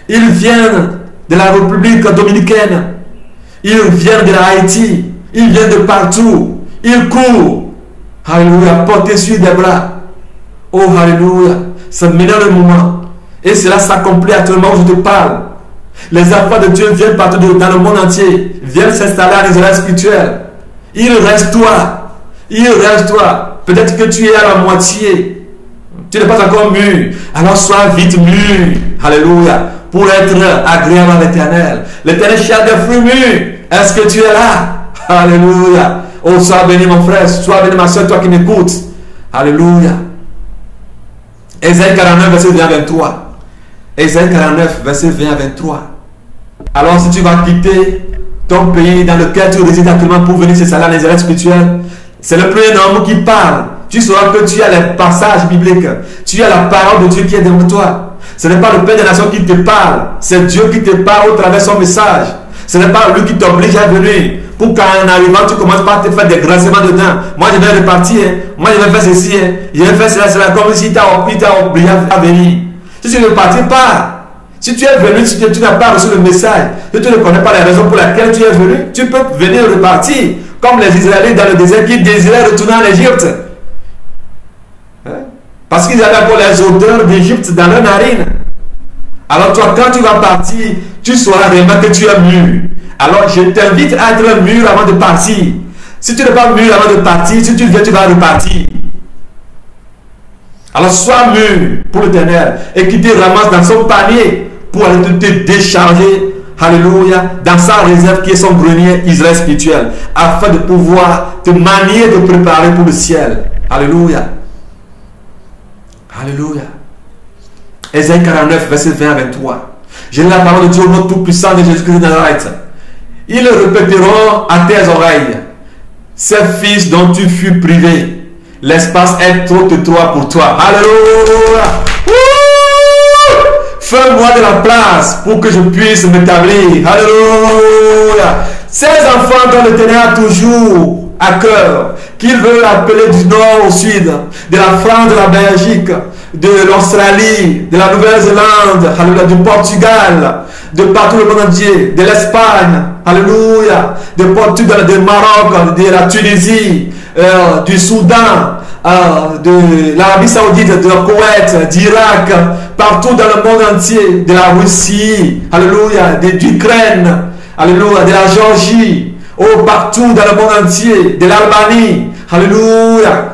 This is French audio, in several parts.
Ils viennent de la République dominicaine. Ils viennent de la Haïti. Ils viennent de partout. Ils courent. Alléluia. Portés sur des bras. Oh, alléluia. C'est maintenant le moment. Et cela s'accomplit actuellement où je te parle. Les enfants de Dieu viennent partout dans le monde entier. Viennent s'installer en Israël spirituel. Il reste toi. Il reste toi. Peut-être que tu es à la moitié. Tu n'es pas encore mûr. Alors sois vite mûr. Alléluia. Pour être agréable à l'Éternel. L'Éternel cherche des fruits mûrs. Est-ce que tu es là? Alléluia. Oh, sois béni mon frère. Sois béni ma soeur, toi qui m'écoutes. Alléluia. Ésaïe 49, verset 20 à 23. Ésaïe 49, verset 20 à 23. Alors si tu vas quitter ton pays dans lequel tu résides actuellement pour venir s'installer en Israël spirituel, c'est le premier homme qui parle. Tu sauras que tu as les passages bibliques. Tu as la parole de Dieu qui est devant toi. Ce n'est pas le Père des Nations qui te parle. C'est Dieu qui te parle au travers de son message. Ce n'est pas lui qui t'oblige à venir. Pour qu'en arrivant, tu commences par te faire des grincements dedans. Moi, je vais repartir. Hein. Moi, je vais faire ceci. Hein. Je vais faire cela. C'est comme si tu t'as obligé à venir. Si tu ne repartis pas, si tu es venu, si tu n'as pas reçu le message, si tu ne connais pas la raison pour laquelle tu es venu, tu peux venir repartir. Comme les Israélites dans le désert qui désiraient retourner en Égypte. Hein? Parce qu'ils avaient encore les odeurs d'Égypte dans leurs narines. Alors toi, quand tu vas partir, tu sauras vraiment que tu es mûr. Alors je t'invite à être mûr avant de partir. Si tu n'es pas mûr avant de partir, si tu viens, tu vas repartir. Alors sois mûr pour l'Éternel et qui te ramasse dans son panier pour aller te décharger, alléluia, dans sa réserve qui est son grenier Israël spirituel, afin de pouvoir te manier, te préparer pour le ciel. Alléluia. Alléluia. Ésaïe 49, verset 20 à 23. J'ai la parole de Dieu au nom tout-puissant de Jésus-Christ de Nazareth. Ils répéteront à tes oreilles, ces fils dont tu fus privé, l'espace est trop étroit pour toi. Alléluia. Fais-moi de la place pour que je puisse m'établir. Alléluia. Ces enfants dont l'Éternel a toujours à cœur, qu'il veut appeler du nord au sud, de la France, de la Belgique, de l'Australie, de la Nouvelle-Zélande, du Portugal, de partout le monde entier, de l'Espagne, alléluia, de Portugal, de Maroc, de la Tunisie, du Soudan, de l'Arabie Saoudite, de Koweït, d'Irak, partout dans le monde entier, de la Russie, alléluia, d'Ukraine, alléluia, de la Géorgie, oh, partout dans le monde entier, de l'Albanie, alléluia,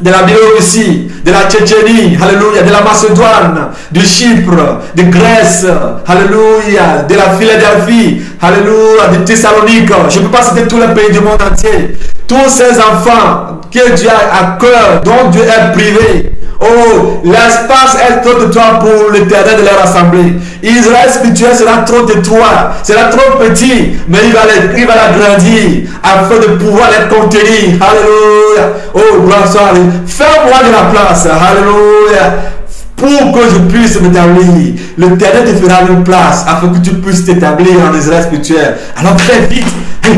de la Biélorussie, de la Tchétchénie, alléluia, de la Macédoine, de Chypre, de Grèce, alléluia, de la Philadelphie, alléluia, de Thessalonique. Je ne peux pas citer tous les pays du monde entier. Tous ces enfants que Dieu a à cœur, dont Dieu est privé. Oh, l'espace est trop étroit pour l'Éternel de les rassembler. Israël spirituel sera trop étroit, sera trop petit, mais il va l'agrandir afin de pouvoir les contenir. Alléluia. Oh, gloire soit à lui. Fais-moi de la place. Alléluia. Pour que je puisse m'établir. L'Éternel te fera une place afin que tu puisses t'établir en Israël spirituel. Alors fais vite. Je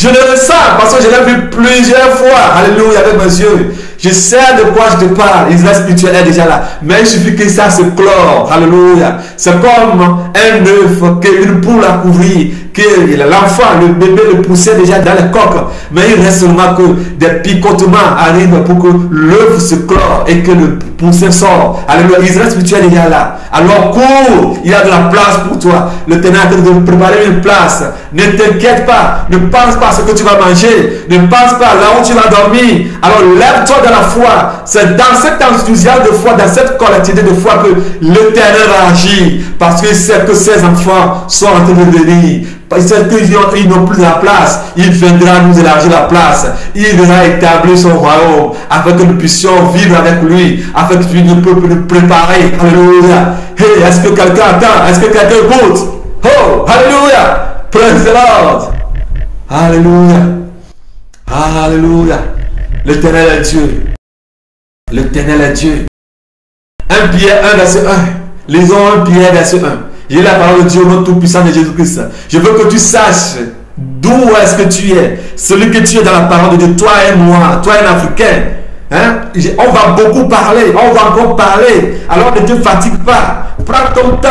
le sens parce que je l'ai vu plusieurs fois. Alléluia, avec mes yeux. Je sais de quoi je te parle. Israël spirituel est déjà là. Mais il suffit que ça se clore. Alléluia. C'est comme un œuf qu'une poule a couvert. Que l'enfant, le bébé le poussait déjà dans le coq. Mais il reste seulement que des picotements arrivent pour que l'œuf se clore et que le poussin sort. Alléluia. Israël spirituel est déjà là. Alors cours. Il y a de la place pour toi. Le Ténèbre est en train de préparer une place. Ne t'inquiète pas. Ne pense pas à ce que tu vas manger. Ne pense pas là où tu vas dormir. Alors lève-toi dans la foi. C'est dans cet enthousiasme de foi, dans cette collectivité de foi que l'Éternel va agir. Parce qu'il sait que ses enfants sont en train de venir. Il sait qu'ils n'ont plus la place. Il viendra nous élargir la place. Il viendra établir son royaume afin que nous puissions vivre avec lui. Afin que tu nous puisses nous préparer. Alléluia. Hey, est-ce que quelqu'un attend? Est-ce que quelqu'un écoute? Oh, alléluia. Praise the Lord. Alléluia. Alléluia. L'Éternel est Dieu. L'Éternel est Dieu. 1 Pierre 1, verset 1. Lisons 1 Pierre, verset 1. J'ai la parole de Dieu au nom tout-puissant de Jésus-Christ. Je veux que tu saches d'où est-ce que tu es. Celui que tu es dans la parole de Dieu, toi et moi, toi un Africain. Hein? On va beaucoup parler, on va encore parler. Alors ne te fatigue pas. Prends ton temps.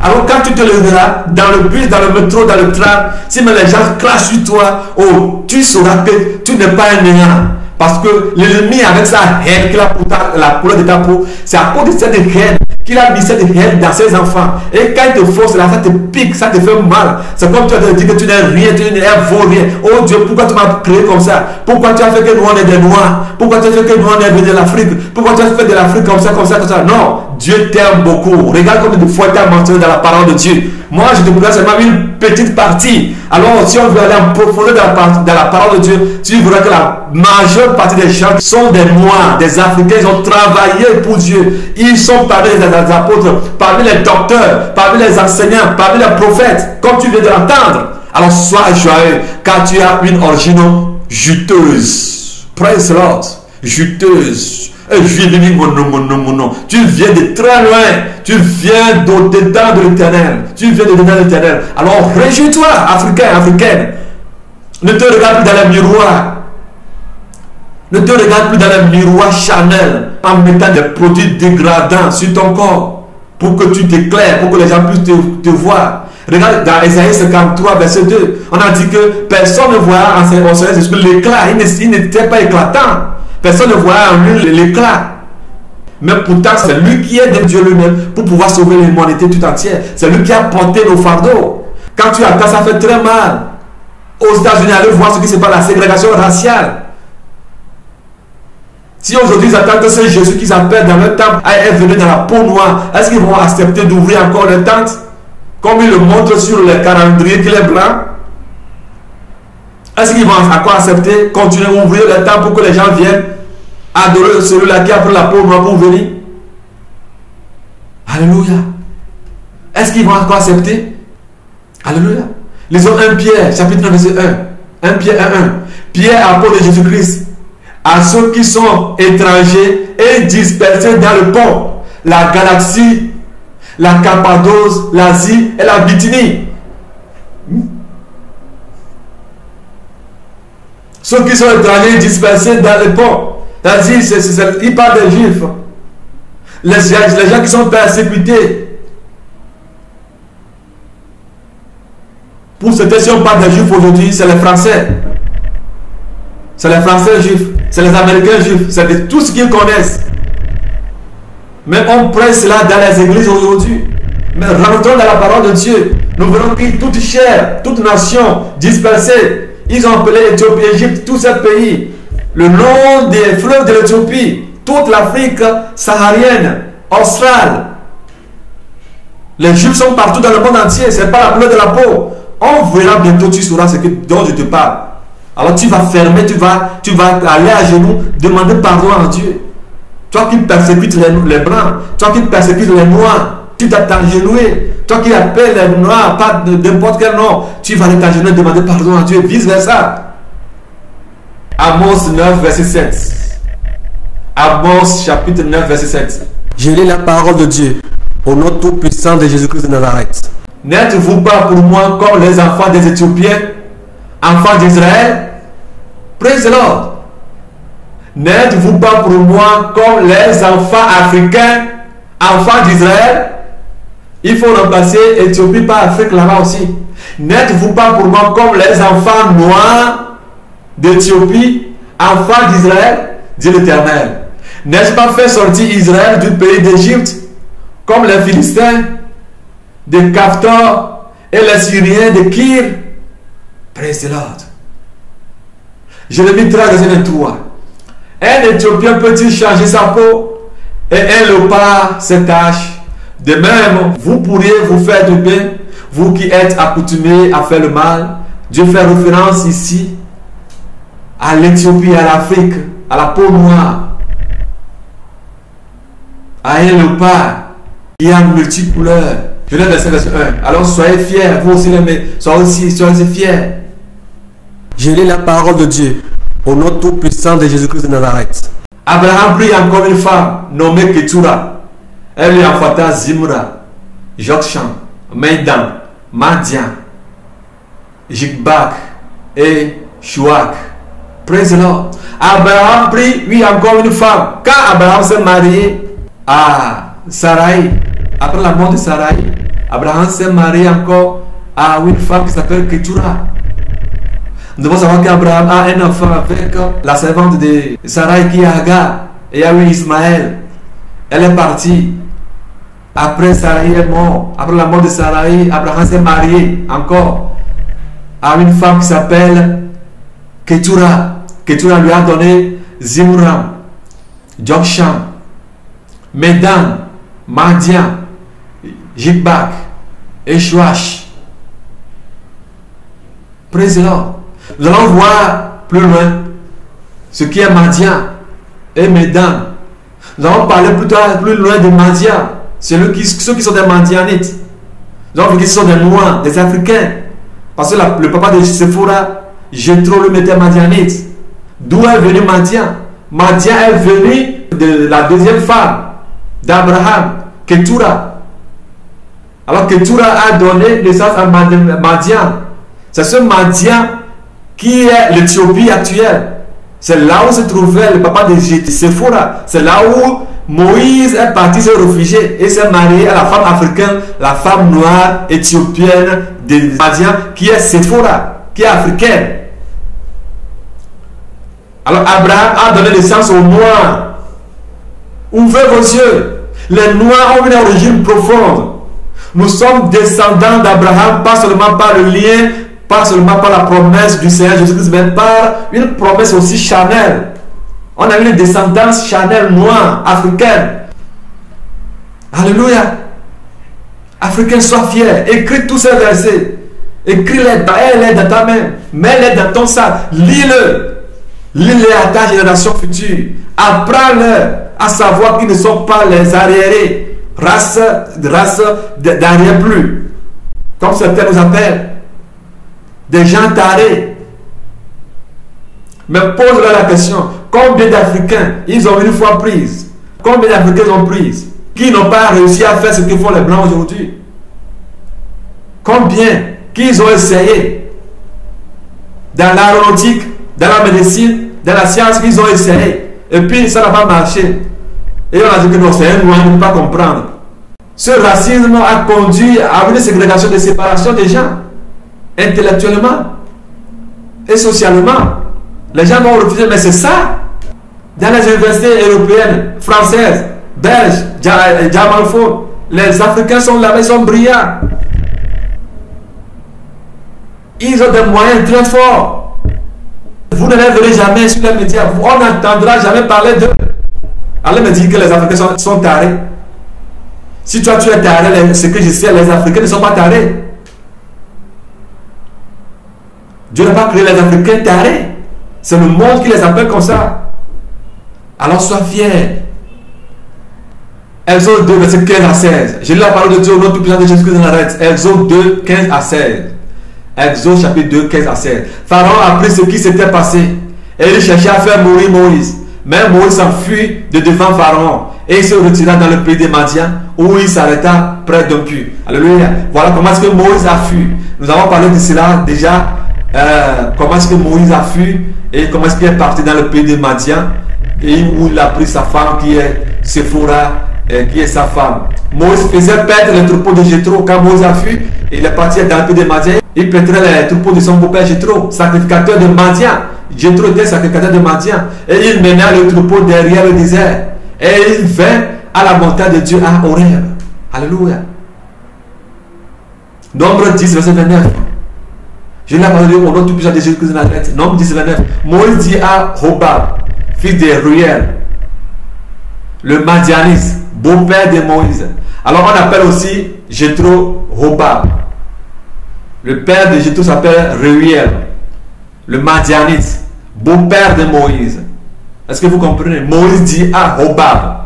Alors quand tu te leveras dans le bus, dans le métro, dans le tram, si même les gens crachent sur toi, oh, tu sauras que tu n'es pas un néant. Parce que l'ennemi, avec sa haine qu'il a pour la couleur de ta peau, c'est à cause de cette haine qu'il a mis cette haine dans ses enfants. Et quand il te force là, ça te pique, ça te fait mal. C'est comme tu as dit que tu n'es rien, tu n'es vaut rien. Oh Dieu, pourquoi tu m'as créé comme ça? Pourquoi tu as fait que nous on est des noirs? Pourquoi tu as fait que nous on est venus de l'Afrique? Pourquoi tu as fait de l'Afrique comme ça, comme ça, comme ça? Non, Dieu t'aime beaucoup. Regarde combien de fois tu as mentionné dans la parole de Dieu. Moi, je te présente seulement une petite partie. Alors, si on veut aller en profondeur dans la parole de Dieu, tu verras que la majeure partie des gens sont des Noirs, des Africains. Ils ont travaillé pour Dieu. Ils sont parmi les apôtres, parmi les docteurs, parmi les enseignants, parmi les prophètes, comme tu viens de l'entendre. Alors, sois joyeux, car tu as une origine juteuse. Praise the Lord. Juteuse. Tu viens de très loin. Tu viens d'au-dedans de l'Éternel. Tu viens de l'Éternel. Alors réjouis-toi, Africain, Africaine. Ne te regarde plus dans le miroir. Ne te regarde plus dans le miroir charnel en mettant des produits dégradants sur ton corps pour que tu t'éclaires, pour que les gens puissent te voir. Regarde dans Ésaïe 53, verset 2. On a dit que personne ne voit en Seigneur Jésus l'éclat. Il n'était pas éclatant. Personne ne voit en lui l'éclat. Mais pourtant, c'est lui qui est de Dieu lui-même pour pouvoir sauver l'humanité tout entière. C'est lui qui a porté nos fardeaux. Quand tu attends, ça fait très mal. Aux États-Unis, allez voir ce qui se passe, la ségrégation raciale. Si aujourd'hui ils attendent que ce Jésus qu'ils appellent dans leur temple est venu dans la peau noire, est-ce qu'ils vont accepter d'ouvrir encore leur tente? Comme ils le montrent sur les calendriers qu'il est blanc? Est-ce qu'ils vont encore accepter, continuer à ouvrir le temps pour que les gens viennent adorer celui-là qui a pris la peau noire pour venir? Alléluia. Est-ce qu'ils vont encore accepter? Alléluia. Lisons 1 Pierre, chapitre 9, verset 1. 1 Pierre 1. Pierre, apôtre de Jésus-Christ, à ceux qui sont étrangers et dispersés dans le pont, la Galaxie, la Cappadoce, l'Asie et la Bithynie. Ceux qui sont étrangers dispersés dans le pont. C'est-à-dire, il parle des Juifs. Les gens qui sont persécutés. Pour certains, si on parle des Juifs aujourd'hui, c'est les Français. C'est les Français juifs. C'est les Américains juifs. C'est de tout ce qu'ils connaissent. Mais on prêche cela dans les églises aujourd'hui. Mais rentrons dans la parole de Dieu. Nous verrons que toute chair, toute nation dispersée, ils ont appelé l'Éthiopie, Égypte, tous ces pays, le long des fleuves de l'Éthiopie, toute l'Afrique saharienne, australe. Les Juifs sont partout dans le monde entier, ce n'est pas la couleur de la peau. On verra bientôt, tu sauras ce dont je te parle. Alors tu vas fermer, tu vas aller à genoux, demander pardon à Dieu. Toi qui persécutes les blancs, toi qui persécutes les noirs, tu dois t'agenouiller. Toi qui appelles les noirs, pas n'importe quel nom, tu vas aller t'agenouiller et demander pardon à Dieu, vice versa. Amos 9, verset 7. Amos chapitre 9, verset 7. Je lis la parole de Dieu au nom tout-puissant de Jésus-Christ de Nazareth. N'êtes-vous pas pour moi comme les enfants des Éthiopiens, enfants d'Israël? Praise the Lord. N'êtes-vous pas pour moi comme les enfants africains, enfants d'Israël? Il faut remplacer Éthiopie par Afrique là-bas aussi. N'êtes-vous pas pour moi comme les enfants noirs d'Éthiopie, enfants d'Israël? Dit l'Éternel. N'ai-je pas fait sortir Israël du pays d'Égypte, comme les Philistins, de Caftor et les Syriens de Kir? Praise the Lord. Jérémie 13, verset 23. Un Éthiopien peut-il changer sa peau et un léopard ses taches? De même, vous pourriez vous faire du bien, vous qui êtes accoutumés à faire le mal. Dieu fait référence ici à l'Éthiopie, à l'Afrique, à la peau noire, à un léopard qui est en multicouleur. Je l'ai verset 1. Alors soyez fiers, vous aussi les soyez fiers. Je lis la parole de Dieu au nom tout-puissant de Jésus-Christ de Nazareth. Abraham prit encore une femme nommée Ketura. Elle lui enfanta Zimra, Jokshan, Maidan, Madian, Jikbak et Shuak. Praise the Lord. Abraham prit, oui, encore une femme. Quand Abraham s'est marié à Sarai, après la mort de Sarai, Abraham s'est marié encore à une femme qui s'appelle Ketura. Nous devons savoir qu'Abraham a un enfant avec la servante de Sarai qui est Hagar. Et il y a eu Ismaël. Elle est partie. Après Sarai est mort. Après la mort de Sarai, Abraham s'est marié encore à une femme qui s'appelle Ketura. Ketura lui a donné Zimram, Joksham, Medan, Madian, Jikbak et Shuash. Praise the Lord. Nous allons voir plus loin ce qui est Madian et Medan. Nous allons parler plus loin de Madian. Ceux qui sont des Madianites. Nous allons voir qui sont des Noirs, des Africains. Parce que le papa de Séphora, Jéthro, le mettait Madianite. D'où est venu Madian? Madian est venu de la deuxième femme d'Abraham, Ketura. Alors Ketura a donné naissance à Madian. C'est ce Madian qui est l'Éthiopie actuelle. C'est là où se trouvait le papa de Séphora. C'est là où Moïse est parti se réfugier et s'est marié à la femme africaine, la femme noire éthiopienne de Madian, qui est Séphora, qui est africaine. Alors Abraham a donné naissance aux Noirs. Ouvrez vos yeux. Les Noirs ont une origine profonde. Nous sommes descendants d'Abraham, pas seulement par le lien, pas seulement par la promesse du Seigneur Jésus-Christ, mais par une promesse aussi charnelle. On a une descendance charnelle noire, africaine. Alléluia. Africain, sois fier. Écris tous ces versets. Écris-les, mets-les dans ta main. Mets-les dans ton sac. Lis-le. Lis-les à ta génération future. Apprends-leur à savoir qu'ils ne sont pas les arriérés. Race d'arrière plus. Comme certains nous appellent. Des gens tarés. Mais pose-leur la question. Combien d'Africains ils ont une fois prise? Combien d'Africains ont prise? Qui n'ont pas réussi à faire ce que font les Blancs aujourd'hui? Combien qu'ils ont essayé? Dans l'aéronautique, dans la médecine, dans la science, ils ont essayé. Et puis ça n'a pas marché. Et on a dit que non, c'est un noir, on ne peut pas comprendre. Ce racisme a conduit à une ségrégation, de séparation des gens. Intellectuellement et socialement. Les gens vont refuser, mais c'est ça. Dans les universités européennes, françaises, belges, germanophones, les Africains sont là, ils sont brillants. Ils ont des moyens très forts. Vous ne les verrez jamais sur les médias. On n'entendra jamais parler d'eux. Allez me dire que les Africains sont tarés. Si toi tu es taré, ce que je sais, les Africains ne sont pas tarés. Dieu n'a pas créé les Africains tarés. C'est le monde qui les appelle comme ça. Alors sois fier. Exode 2, verset 15 à 16. J'ai lu la parole de Dieu au nom tout puissant de Jésus-Christ de Nazareth. Exode 2, 15 à 16. Exode chapitre 2, 15 à 16. Pharaon a appris ce qui s'était passé. Et il cherchait à faire mourir Moïse. Mais Moïse s'enfuit de devant Pharaon. Et il se retira dans le pays des Madians, où il s'arrêta près d'un puits. Alléluia. Voilà comment est-ce que Moïse a fui. Nous avons parlé de cela déjà. Comment est-ce que Moïse a fui et comment est-ce qu'il est parti dans le pays des Madians et où il a pris sa femme qui est Séphora, qui est sa femme. Moïse faisait perdre les troupeaux de Jéthro. Quand Moïse a fui, il est parti dans le pays des Madians. Il perdrait les troupeaux de son beau-père Jéthro, sacrificateur de Madian. Jéthro était sacrificateur de Madian et il menait le troupeau derrière le désert et il vint à la montagne de Dieu à Horeb. Alléluia. Nombre 10, verset 29. Je l'ai parlé au nom tout puissant de Jésus-Christ de Nazareth. Nombre 10, 29. Moïse dit à Hobab, fils de Ruel, le Madianiste, beau-père de Moïse. Alors on appelle aussi Jéthro Hobab. Le père de Jéthro s'appelle Ruel, le Madianiste, beau-père de Moïse. Est-ce que vous comprenez? Moïse dit à Hobab,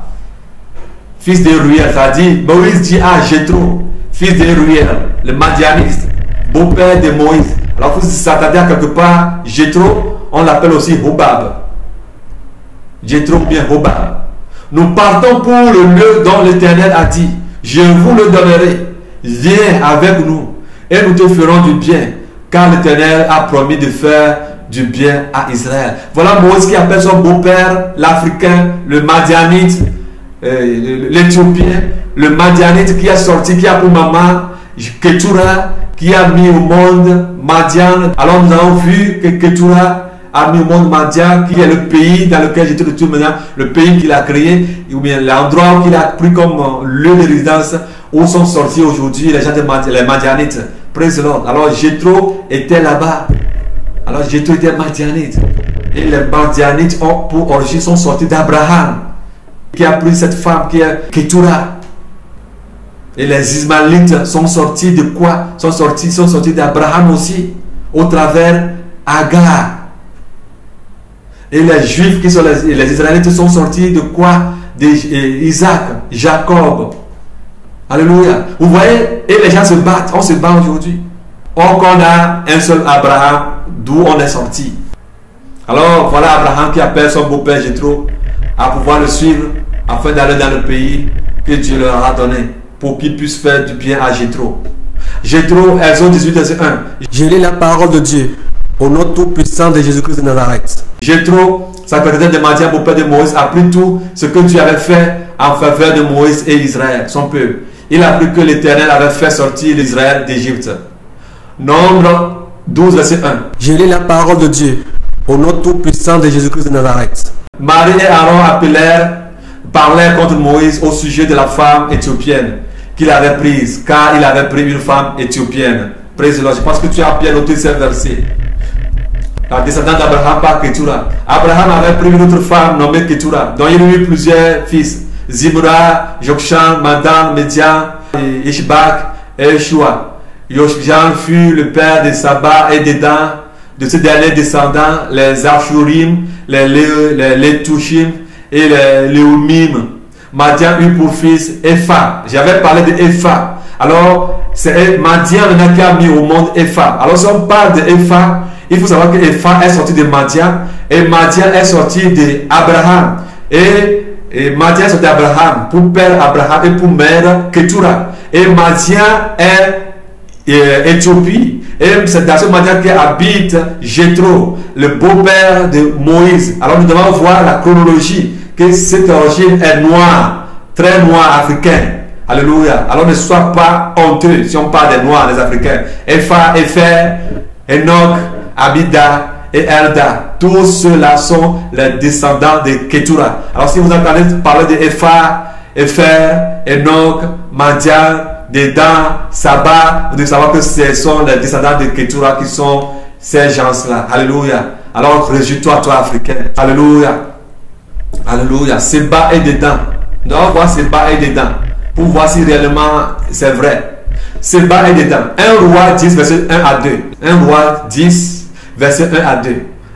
fils de Ruel, ça dit, Moïse dit à Jéthro, fils de Ruel, le Madianiste, beau-père de Moïse. Alors vous s'attendez à quelque part, Jéthro, on l'appelle aussi Hobab. Jéthro bien Hobab. Nous partons pour le lieu dont l'Éternel a dit, je vous le donnerai, viens avec nous et nous te ferons du bien, car l'Éternel a promis de faire du bien à Israël. Voilà Moïse qui appelle son beau-père, l'Africain, le Madianite, l'Éthiopien, le Madianite qui a sorti, qui a pour maman Ketura, qui a mis au monde Madian. Alors nous avons vu que Ketura a mis au monde Madian, qui est le pays dans lequel j'étais de toute manière, le pays qu'il a créé, ou bien l'endroit qu'il a pris comme lieu de résidence, où sont sortis aujourd'hui les gens les Madianites. Praise the Lord. Alors Jéthro était là-bas. Alors Jéthro était Madianite. Et les Madianites pour origine sont sortis d'Abraham, qui a pris cette femme qui est Ketura. Et les Ismaélites sont sortis de quoi? Sont sortis d'Abraham aussi, au travers Agar. Et les Juifs qui sont les Israélites sont sortis de quoi? D'Isaac, Jacob. Alléluia. Vous voyez, et les gens se battent. On se bat aujourd'hui. Or qu'on a un seul Abraham, d'où on est sorti. Alors voilà Abraham qui appelle son beau-père Jéthro à pouvoir le suivre afin d'aller dans le pays que Dieu leur a donné pour qu'ils puissent faire du bien à Jéthro. Jéthro, Exode 18, verset 1. Je lis la parole de Dieu au nom tout-puissant de Jésus-Christ de Nazareth. Jéthro, secrétaire de Madian, beau-père de Moïse, a appris tout ce que Dieu avait fait en faveur de Moïse et Israël, son peuple. Il a appris que l'Éternel avait fait sortir l'Israël d'Égypte. Nombre 12, verset 1. Je lis la parole de Dieu au nom tout-puissant de Jésus-Christ de Nazareth. Marie et Aaron parlèrent contre Moïse au sujet de la femme éthiopienne qu'il avait prise, car il avait pris une femme éthiopienne. Praise the Lord. Je pense que tu as bien noté ce verset. La descendante d'Abraham par Ketura. Abraham avait pris une autre femme nommée Ketura, dont il eut plusieurs fils. Zimra, Jokshan, Madan, Médian, Ishbak et Yeshua. Jokshan fut le père de Saba et d'Edan. De ces derniers descendants, les Ashurim, les Letushim et les Léumim. Madian eut pour fils Epha. J'avais parlé de Epha. Alors, c'est Madian qui a mis au monde Epha. Alors, si on parle de Epha, il faut savoir que Epha est sorti de Madian et Madian est sorti d'Abraham. Et Madian est sorti d'Abraham pour père Abraham et pour mère Ketura. Et Madian est Éthiopie. Et c'est dans ce Madian qui habite Jéthro, le beau-père de Moïse. Alors nous devons voir la chronologie, que cette origine est noire, très noire, africaine. Alléluia. Alors ne sois pas honteux si on parle des noirs, des africains. Epha, Epher, Enoch, Abida et Elda. Tous ceux-là sont les descendants de Ketura. Alors si vous entendez parler de Epha, Epher, Enoch, Madian, Dedan, Saba, vous devez savoir que ce sont les descendants de Ketura qui sont ces gens-là. Alléluia. Alors réjouis-toi, toi africain. Alléluia. Alléluia. Seba et Dedan. Nous allons voir Seba et Dedan pour voir si réellement c'est vrai. Seba et Dedan. 1 roi 10, verset 1 à 2. 1 roi 10, verset 1 à 2.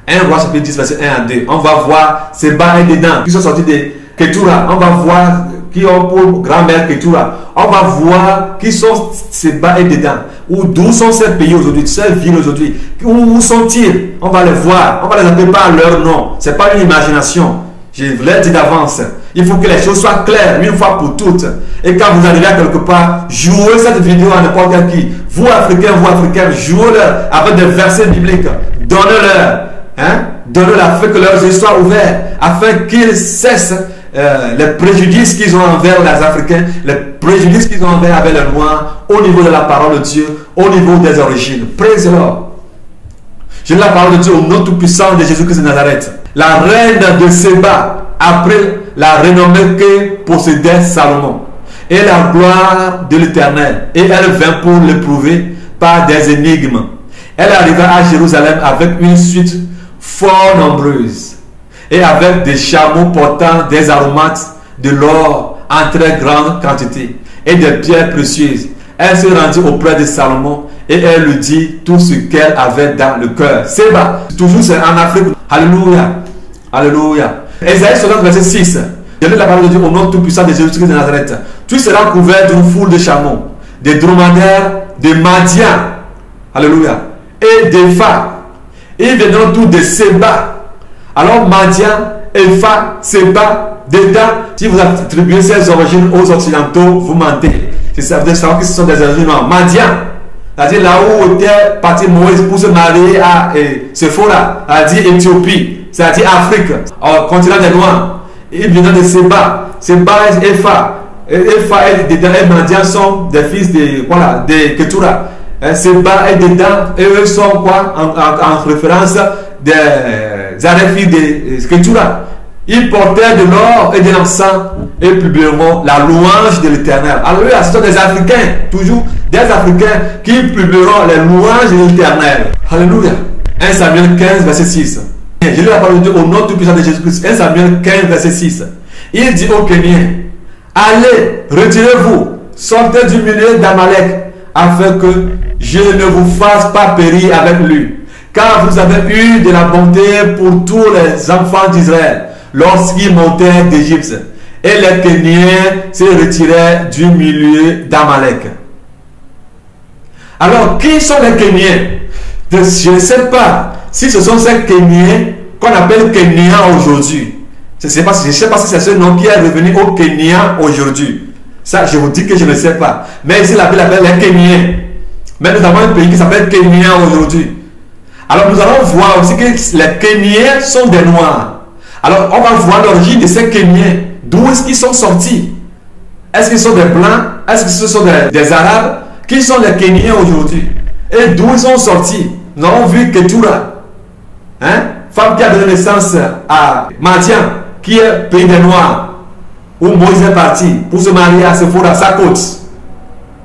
1 roi chapitre 10, verset 1 à 2. On va voir Seba et Dedan qui sont sortis de Ketura. On va voir qui ont pour grand-mère Ketura. On va voir qui sont Seba et Dedan. D'où sont ces pays aujourd'hui, ces villes aujourd'hui. Où sont-ils? On va les voir. On va les appeler par leur nom. Ce n'est pas une imagination. Je vous l'ai dit d'avance. Il faut que les choses soient claires une fois pour toutes. Et quand vous arrivez à quelque part, jouez cette vidéo à n'importe qui. Vous Africains, jouez-leur avec des versets bibliques. Donnez-leur. Donnez-leur afin que leurs yeux soient ouverts. Afin qu'ils cessent les préjudices qu'ils ont envers les Africains, les préjudices qu'ils ont envers les Noirs au niveau de la parole de Dieu, au niveau des origines. Praise the Lord. Je lis la parole de Dieu au nom tout-puissant de Jésus-Christ de Nazareth. La reine de Séba, après la renommée que possédait Salomon, et la gloire de l'Éternel, et elle vint pour l'éprouver par des énigmes. Elle arriva à Jérusalem avec une suite fort nombreuse, et avec des chameaux portant des aromates, de l'or en très grande quantité, et des pierres précieuses. Elle se rendit auprès de Salomon, et elle lui dit tout ce qu'elle avait dans le cœur. Séba, toujours c'est en Afrique. Alléluia. Alléluia. Ésaïe 60, verset 6. Je lis la parole de Dieu au nom tout-puissant de Jésus-Christ de Nazareth. Tu seras couvert d'une foule de chameaux, des dromadaires, de Madian. Alléluia. Et d'Epha. Ils viendront tous de Séba. Alors Madian, Epha, Séba, Dedan. Si vous attribuez ces origines aux Occidentaux, vous mentez. C'est ça, vous devez savoir que ce sont des origines noires. Madian. c'est-à-dire là où était parti Moïse pour se marier à Sephora, c'est-à-dire Éthiopie, c'est-à-dire Afrique, au continent des Noirs. Il venait de Seba. Seba et Epha. Epha et dedans, et Madian sont des fils de Ketura. Seba est dedans, et eux sont quoi en référence des arrêts de Ketura. Ils portèrent de l'or et de l'encens et publieront la louange de l'Éternel. Alléluia, ce sont des Africains, toujours des Africains qui publieront les louanges de l'Éternel. Alléluia. 1 Samuel 15, verset 6. Je lis la parole de Dieu au nom tout puissant de Jésus-Christ. 1 Samuel 15, verset 6. Il dit aux Kéniens, allez, retirez-vous, sortez du milieu d'Amalek, afin que je ne vous fasse pas périr avec lui. Car vous avez eu de la bonté pour tous les enfants d'Israël lorsqu'ils montèrent d'Égypte. Et les Kéniens se retirèrent du milieu d'Amalek. Alors, qui sont les Kéniens? Je ne sais pas si ce sont ces Kéniens qu'on appelle Kéniens aujourd'hui. Je ne sais pas si c'est ce nom qui est revenu au Kenya aujourd'hui. Ça, je vous dis que je ne sais pas. Mais ici, la Bible appelle les Kéniens. Mais nous avons un pays qui s'appelle Kenya aujourd'hui. Alors, nous allons voir aussi que les Kéniens sont des Noirs. Alors, on va voir l'origine de ces Kéniens. D'où est-ce qu'ils sont sortis? Est-ce qu'ils sont des Blancs? Est-ce que ce sont des Arabes? Qui sont les Kéniens aujourd'hui? Et d'où ils sont sortis? Nous avons vu Ketura, femme qui a donné naissance à Madian, qui est pays des Noirs, où Moïse est parti pour se marier à Sephora, à sa côte.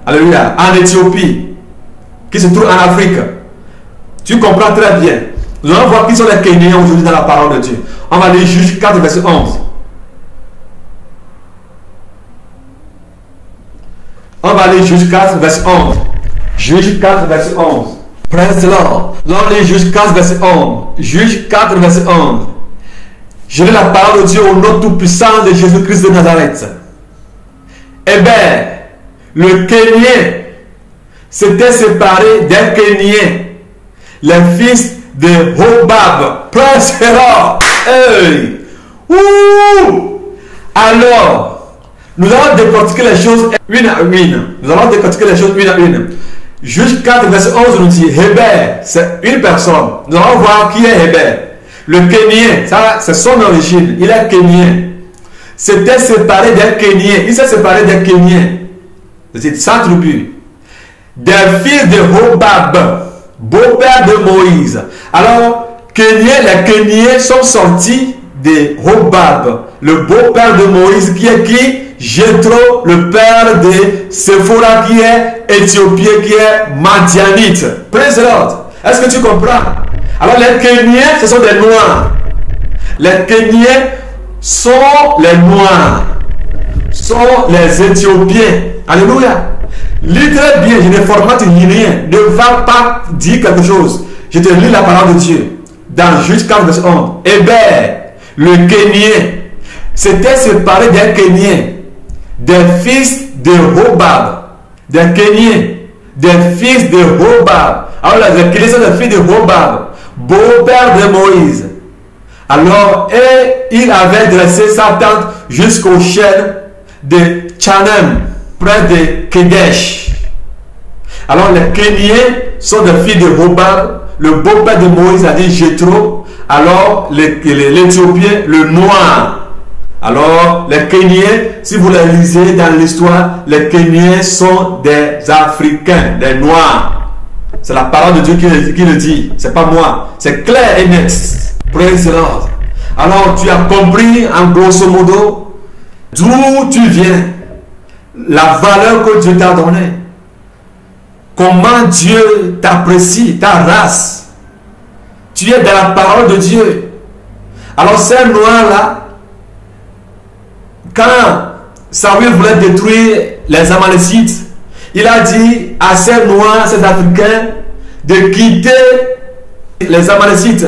Alléluia. En Éthiopie, qui se trouve en Afrique. Tu comprends très bien. Nous allons voir qui sont les Kéniens aujourd'hui dans la parole de Dieu. On va lire Juge 4, verset 11. On va lire Juge 4, verset 11. Juge 4, verset 11. Praise the Lord. On lit Juge 4, verset 11. Juge 4, verset 11. Je lis la parole de Dieu au nom tout-puissant de Jésus-Christ de Nazareth. Eh bien, le Kénien s'était séparé des Kéniens, les fils de Hobab. Praise the Lord. Hey. Ouh. Alors, nous allons décortiquer les choses une à une. Nous allons décortiquer les choses une à une. Juge 4, verset 11 nous dit, Héber, c'est une personne. Nous allons voir qui est Héber. Le Kénien, ça c'est son origine. Il est Kénien. C'était séparé des Kéniens. Il s'est séparé des Kéniens. C'est sa tribu. Des fils de Hobab, beau-père de Moïse. Alors, les Kéniens sont sortis de Hobab, le beau-père de Moïse, qui est qui? Jéthro, le père de Sephora, qui est éthiopien, qui est madianite. Praise the Lord. Est-ce que tu comprends? Alors les Kéniens, ce sont des Noirs. Les Kéniens sont les Noirs. Sont les Éthiopiens. Alléluia. Lis très bien, je ne formate ni rien. Ne va pas dire quelque chose. Je te lis la parole de Dieu. Dans Juge 4, verset 11. Héber, le Kénien, s'était séparé des Kéniens, des fils de Hobab. Des Kéniens, des fils de Hobab. Alors les Kéniens sont des fils de Hobab, beau-père de Moïse. Alors, et il avait dressé sa tente jusqu'au chêne de Tchanem, près de Kedesh. Alors les Kéniens sont des fils de Hobab. Le beau-père de Moïse a dit Jéthro. Alors l'Éthiopien, le noir. Alors les Kéniens, si vous les lisez dans l'histoire, les Kéniens sont des Africains, des Noirs. C'est la parole de Dieu qui le dit. C'est pas moi. C'est clair et net. Praise the Lord. Alors tu as compris en grosso modo d'où tu viens, la valeur que Dieu t'a donnée, comment Dieu t'apprécie, ta race. Tu es dans la parole de Dieu. Alors ces noirs-là, quand Saül voulait détruire les Amalécites, il a dit à ces noirs, ces Africains, de quitter les Amalécites.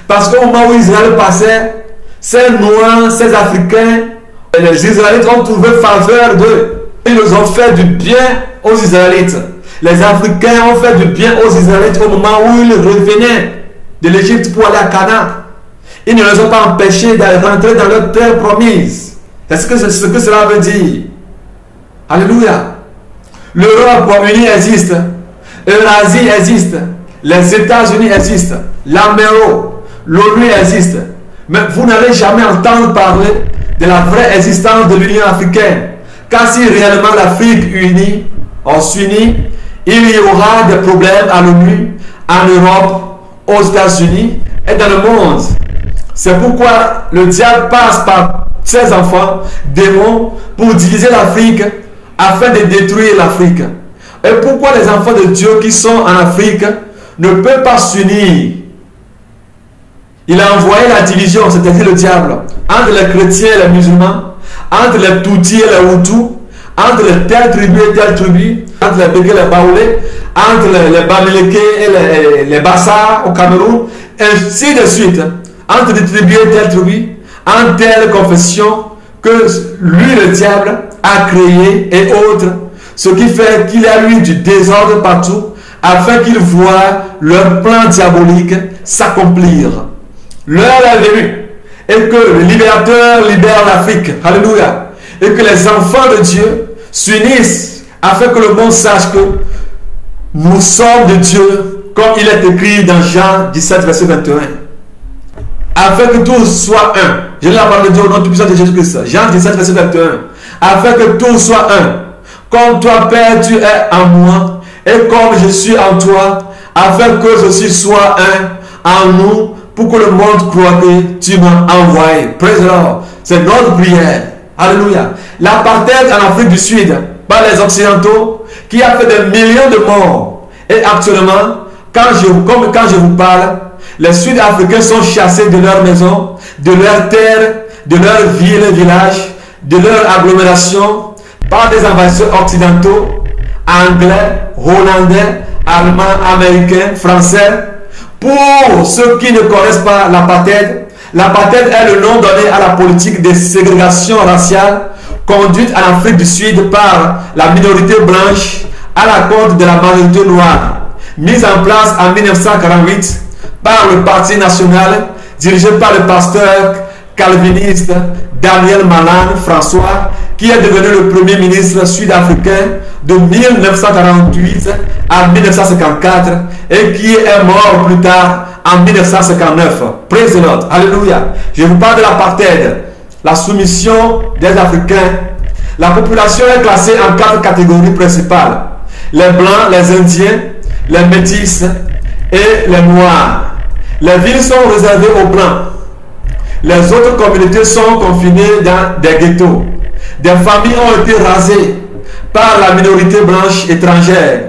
Parce qu'au moment où Israël passait, ces noirs, ces Africains, les Israélites ont trouvé faveur d'eux. Ils ont fait du bien aux Israélites. Les Africains ont fait du bien aux Israélites au moment où ils revenaient de l'Égypte pour aller à Canaan. Ils ne les ont pas empêchés d'aller rentrer dans leur terre promise. C'est ce que cela veut dire. Alléluia. L'Europe uni existe. Eurasie existe, les États-Unis existent, l'AMEO, l'ONU existe. Mais vous n'allez jamais entendre parler de la vraie existence de l'Union africaine. Car si réellement l'Afrique unie, s'unit, il y aura des problèmes à l'ONU, en Europe, aux États-Unis et dans le monde. C'est pourquoi le diable passe par ses enfants, démons, pour diviser l'Afrique afin de détruire l'Afrique. Et pourquoi les enfants de Dieu qui sont en Afrique ne peuvent pas s'unir? Il a envoyé la division, c'est-à-dire le diable, entre les chrétiens et les musulmans, entre les Tutsis et les Hutus, entre les telle tribu et telle tribu, entre les Bégués et les Baoulés, entre les Bamileke et les Bassars au Cameroun, ainsi de suite, entre les tribus et telle tribu, en telle confession que lui, le diable, a créé et autres, ce qui fait qu'il y a eu du désordre partout, afin qu'ils voient leur plan diabolique s'accomplir. L'heure est venue et que le libérateur libère l'Afrique. Alléluia. Et que les enfants de Dieu s'unissent afin que le monde sache que nous sommes de Dieu, comme il est écrit dans Jean 17, verset 21. Afin que tous soient un. Je lis la parole de Dieu au nom du puissant de Jésus-Christ. Jean 17, verset 21. Afin que tous soient un. Comme toi, Père, tu es en moi, et comme je suis en toi, afin que ceci soit un en nous, pour que le monde croit que tu m'as envoyé. Praise the Lord. C'est notre prière. Alléluia. L'apartheid en Afrique du Sud, par les Occidentaux, qui a fait des millions de morts. Et actuellement, quand je vous parle, les Sud-Africains sont chassés de leur maison, de leur terre, de leur ville et village, de leur agglomération, par des envahisseurs occidentaux, anglais, hollandais, allemands, américains, français. Pour ceux qui ne connaissent pas l'apartheid, l'apartheid est le nom donné à la politique de ségrégation raciale conduite en Afrique du Sud par la minorité blanche à la compte de la majorité noire, mise en place en 1948 par le Parti national dirigé par le pasteur calviniste Daniel Malan François, qui est devenu le premier ministre sud-africain de 1948 à 1954 et qui est mort plus tard en 1959. Praise the Lord. Alléluia. Je vous parle de l'apartheid, la soumission des Africains. La population est classée en 4 catégories principales. Les Blancs, les Indiens, les Métis et les Noirs. Les villes sont réservées aux Blancs. Les autres communautés sont confinées dans des ghettos. Des familles ont été rasées par la minorité blanche étrangère.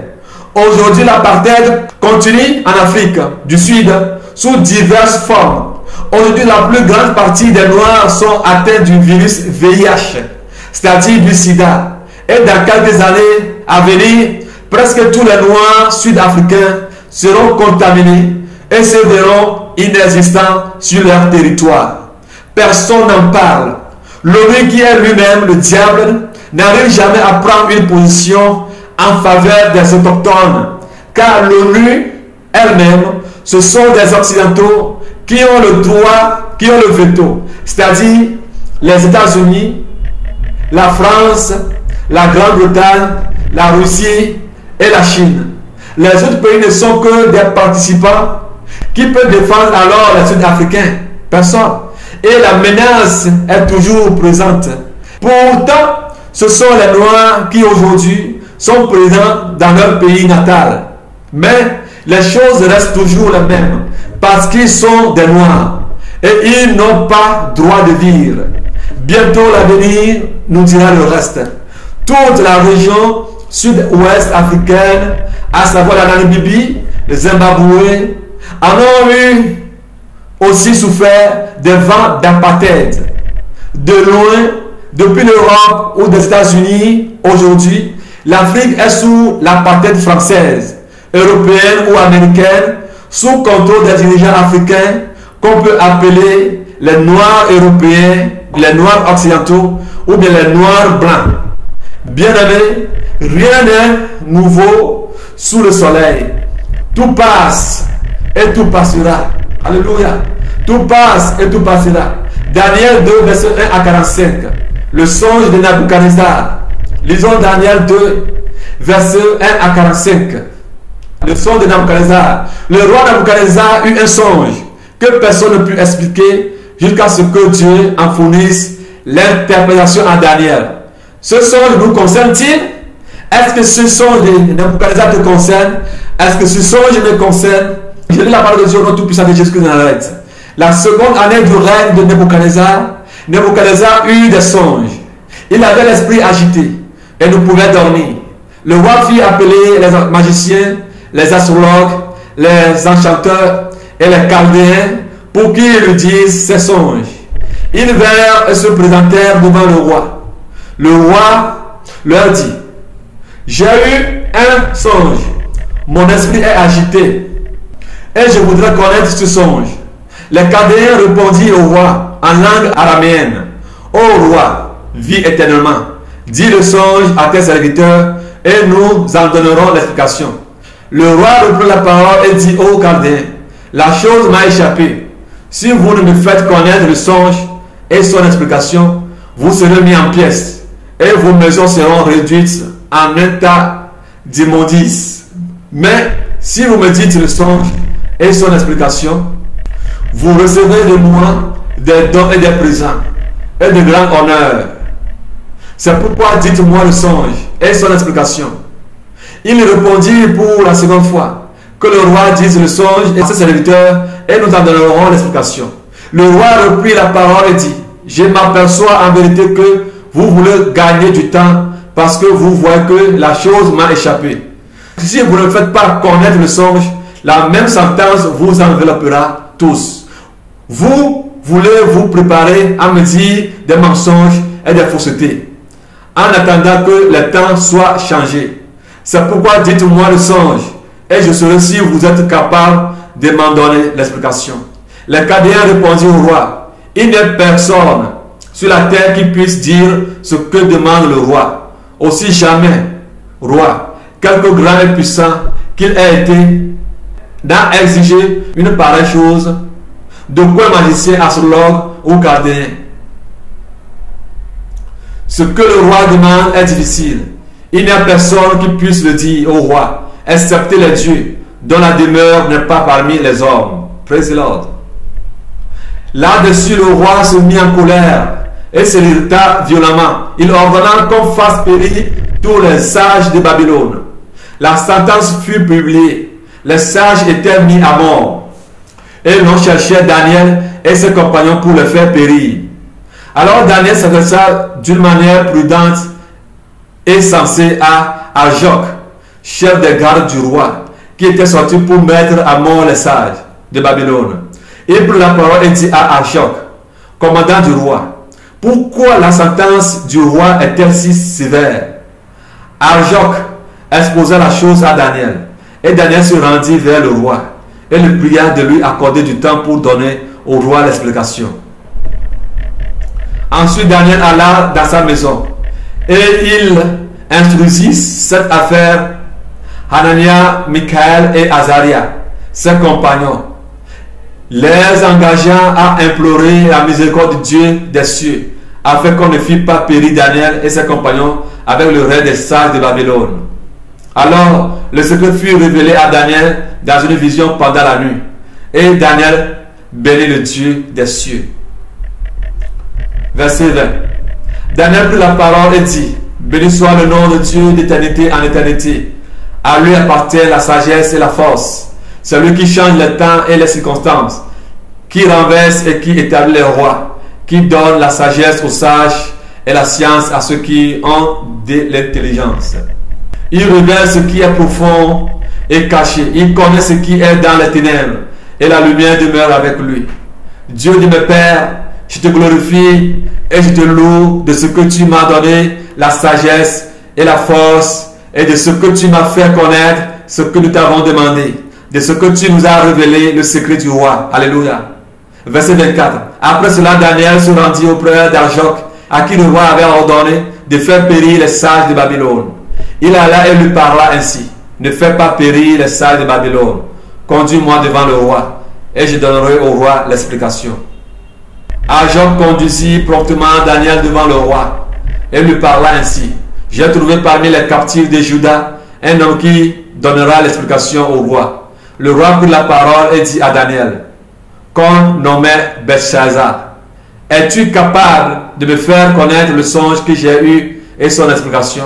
Aujourd'hui, l'apartheid continue en Afrique du Sud sous diverses formes. Aujourd'hui, la plus grande partie des Noirs sont atteints du virus VIH, c'est-à-dire du sida. Et dans quelques années à venir, presque tous les Noirs sud-africains seront contaminés et se verront inexistants sur leur territoire. Personne n'en parle. L'ONU, qui est lui-même le diable, n'arrive jamais à prendre une position en faveur des autochtones, car l'ONU elle-même, ce sont des Occidentaux qui ont le droit, qui ont le veto, c'est-à-dire les États-Unis, la France, la Grande-Bretagne, la Russie et la Chine. Les autres pays ne sont que des participants. Qui peut défendre alors les Sud-Africains? Personne. Et la menace est toujours présente. Pourtant, ce sont les Noirs qui aujourd'hui sont présents dans leur pays natal. Mais les choses restent toujours les mêmes parce qu'ils sont des Noirs et ils n'ont pas droit de vivre. Bientôt l'avenir nous dira le reste. Toute la région sud-ouest africaine, à savoir la Namibie, le Zimbabwe, en ont eu aussi souffert des vents d'apartheid. De loin, depuis l'Europe ou des États-Unis, aujourd'hui, l'Afrique est sous l'apartheid française, européenne ou américaine, sous contrôle des dirigeants africains qu'on peut appeler les Noirs européens, les Noirs occidentaux ou bien les Noirs blancs. Bien-aimés, rien n'est nouveau sous le soleil. Tout passe et tout passera. Alléluia. Tout passe et tout passera. Daniel 2, verset 1 à 45. Le songe de Nabuchodonosor. Lisons Daniel 2, verset 1 à 45. Le songe de Nabuchodonosor. Le roi Nabuchodonosor eut un songe que personne ne put expliquer jusqu'à ce que Dieu en fournisse l'interprétation à Daniel. Ce songe nous concerne-t-il? Est-ce que ce songe de Nabuchodonosor te concerne? Est-ce que ce songe me concerne? Je lis la parole de Dieu au nom tout-puissant de Jésus-Christ de Nazareth. La seconde année du règne de Nabuchodonosor, Nabuchodonosor eut des songes. Il avait l'esprit agité et ne pouvait dormir. Le roi fit appeler les magiciens, les astrologues, les enchanteurs et les chaldéens pour qu'ils lui disent ses songes. Ils vinrent et se présentèrent devant le roi. Le roi leur dit: j'ai eu un songe, mon esprit est agité et je voudrais connaître ce songe. Les chaldéens répondirent au roi en langue araméenne: ô roi, vis éternellement, dis le songe à tes serviteurs et nous en donnerons l'explication. Le roi reprit la parole et dit aux chaldéens: la chose m'a échappé. Si vous ne me faites connaître le songe et son explication, vous serez mis en pièces et vos maisons seront réduites en un tas d'immondices. Mais si vous me dites le songe et son explication, vous recevrez de moi des dons et des présents et de grands honneurs. C'est pourquoi dites-moi le songe et son explication. Il répondit pour la seconde fois que le roi dise le songe et ses serviteurs et nous en donnerons l'explication. Le roi reprit la parole et dit: je m'aperçois en vérité que vous voulez gagner du temps parce que vous voyez que la chose m'a échappé. Si vous ne faites pas connaître le songe, la même sentence vous enveloppera tous. Vous voulez vous préparer à me dire des mensonges et des faussetés en attendant que le temps soit changé. C'est pourquoi dites-moi le songe et je saurai si vous êtes capable de m'en donner l'explication. Les chaldéens répondirent au roi: il n'y a personne sur la terre qui puisse dire ce que demande le roi. Aussi jamais, roi, quelque grand et puissant qu'il ait été, n'a exigé une pareille chose d'aucun magicien, astrologue ou chaldéen. Ce que le roi demande est difficile. Il n'y a personne qui puisse le dire au roi, excepté les dieux, dont la demeure n'est pas parmi les hommes. Praise the Lord. Là-dessus, le roi se mit en colère et se irrita violemment. Il ordonna qu'on fasse périr tous les sages de Babylone. La sentence fut publiée. Les sages étaient mis à mort. Et l'on cherchait Daniel et ses compagnons pour le faire périr. Alors Daniel s'adressa d'une manière prudente et sensée à Arioc, chef des gardes du roi, qui était sorti pour mettre à mort les sages de Babylone. Il prit la parole et dit à Arioc, commandant du roi: pourquoi la sentence du roi est-elle si sévère? Arioc exposa la chose à Daniel, et Daniel se rendit vers le roi et le pria de lui accorder du temps pour donner au roi l'explication. Ensuite Daniel alla dans sa maison et il instruisit cette affaire Hanania, Michaël et Azaria, ses compagnons, les engageant à implorer la miséricorde de Dieu des cieux, afin qu'on ne fît pas périr Daniel et ses compagnons avec le reste des sages de Babylone. Alors le secret fut révélé à Daniel dans une vision pendant la nuit, et Daniel bénit le Dieu des cieux. Verset 20. Daniel prit la parole et dit: béni soit le nom de Dieu d'éternité en éternité. À lui appartient la sagesse et la force. C'est lui qui change les temps et les circonstances, qui renverse et qui établit les rois, qui donne la sagesse aux sages et la science à ceux qui ont de l'intelligence. Il révèle ce qui est profond et caché. Il connaît ce qui est dans les ténèbres, et la lumière demeure avec lui. Dieu dit: mes pères, je te glorifie et je te loue de ce que tu m'as donné, la sagesse et la force, et de ce que tu m'as fait connaître ce que nous t'avons demandé, de ce que tu nous as révélé le secret du roi. Alléluia. Verset 24. Après cela, Daniel se rendit auprès d'Arioc, à qui le roi avait ordonné de faire périr les sages de Babylone. Il alla et lui parla ainsi: ne fais pas périr les sages de Babylone. Conduis-moi devant le roi, et je donnerai au roi l'explication. Arioc conduisit promptement Daniel devant le roi, et lui parla ainsi: j'ai trouvé parmi les captifs de Juda un homme qui donnera l'explication au roi. Le roi prit la parole et dit à Daniel, qu'on nommait Belshazzar, es-tu capable de me faire connaître le songe que j'ai eu et son explication?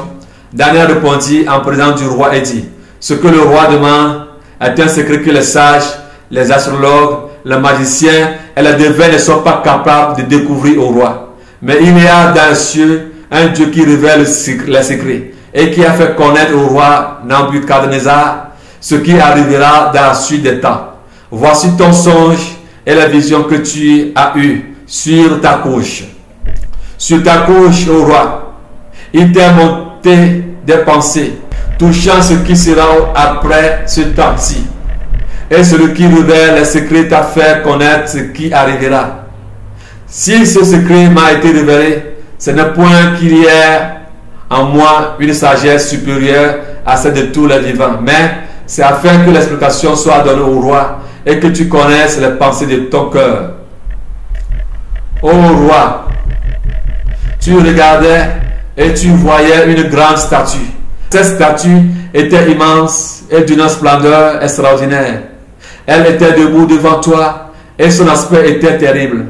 Daniel répondit en présence du roi et dit, ce que le roi demande est un secret que les sages, les astrologues, les magiciens et les devins ne sont pas capables de découvrir au roi. Mais il y a dans les cieux un Dieu qui révèle les secrets et qui a fait connaître au roi Nabuchodonosor ce qui arrivera dans la suite des temps. Voici ton songe et la vision que tu as eue sur ta couche. Sur ta couche, ô roi, il t'est monté des pensées touchant ce qui sera après ce temps-ci. Et celui qui révèle les secrets t'a fait connaître ce qui arrivera. Si ce secret m'a été révélé, ce n'est point qu'il y ait en moi une sagesse supérieure à celle de tous les vivants, mais c'est afin que l'explication soit donnée au roi et que tu connaisses les pensées de ton cœur. Ô roi, tu regardais et tu voyais une grande statue. Cette statue était immense et d'une splendeur extraordinaire. Elle était debout devant toi et son aspect était terrible.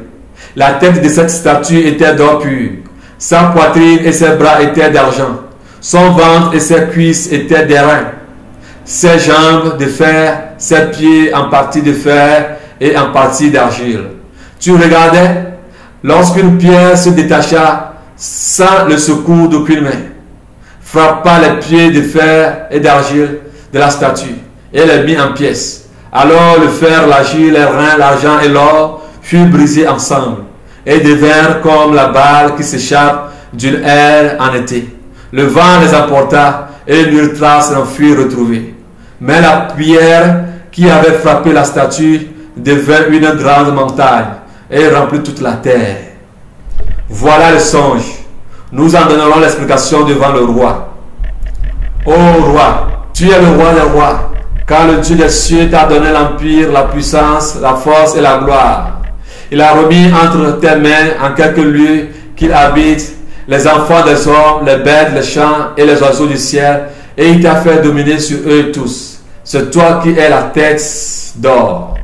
La tête de cette statue était d'or pur. Sa poitrine et ses bras étaient d'argent. Son ventre et ses cuisses étaient d'airain. Ses jambes de fer, ses pieds en partie de fer et en partie d'argile. Tu regardais, lorsqu'une pierre se détacha sans le secours d'aucune main, frappa les pieds de fer et d'argile de la statue et les mit en pièces. Alors le fer, l'argile, les reins, l'argent et l'or furent brisés ensemble et devinrent comme la balle qui s'échappe d'une aile en été. Le vent les emporta et nulle trace n'en fut retrouvée. Mais la pierre qui avait frappé la statue devint une grande montagne et remplit toute la terre. Voilà le songe. Nous en donnerons l'explication devant le roi. Ô roi, tu es le roi des rois, car le Dieu des cieux t'a donné l'empire, la puissance, la force et la gloire. Il a remis entre tes mains en quelques lieux qu'il habite les enfants des hommes, les bêtes, les champs et les oiseaux du ciel, et il t'a fait dominer sur eux tous. C'est toi qui es la tête d'or.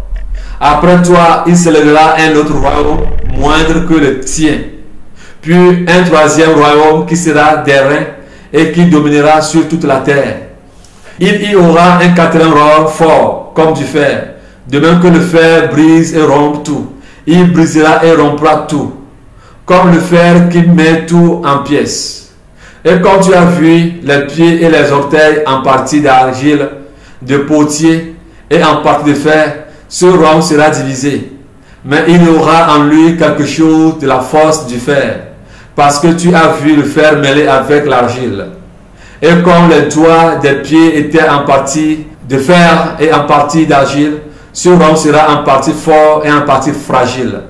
Après toi, il se lèvera un autre royaume moindre que le tien, puis un troisième royaume qui sera d'airain et qui dominera sur toute la terre. Il y aura un quatrième royaume fort comme du fer, de même que le fer brise et rompt tout. Il brisera et rompra tout, comme le fer qui met tout en pièces. Et quand tu as vu les pieds et les orteils en partie d'argile, de potier et en partie de fer, ce royaume sera divisé. Mais il y aura en lui quelque chose de la force du fer, parce que tu as vu le fer mêlé avec l'argile. Et comme les doigts des pieds étaient en partie de fer et en partie d'argile, ce royaume sera en partie fort et en partie fragile.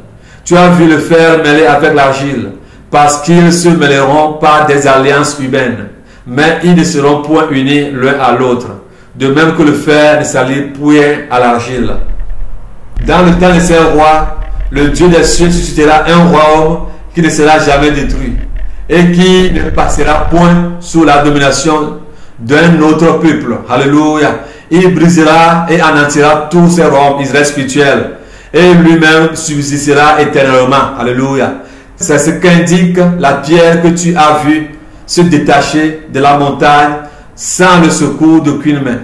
Tu as vu le fer mêlé avec l'argile, parce qu'ils se mêleront par des alliances humaines, mais ils ne seront point unis l'un à l'autre, de même que le fer ne s'allie point à l'argile. Dans le temps de ces rois, le Dieu des cieux suscitera un royaume qui ne sera jamais détruit et qui ne passera point sous la domination d'un autre peuple. Alléluia. Il brisera et anéantira tous ces royaumes Israël spirituels et lui-même subsistera éternellement. Alléluia. C'est ce qu'indique la pierre que tu as vue se détacher de la montagne sans le secours d'aucune main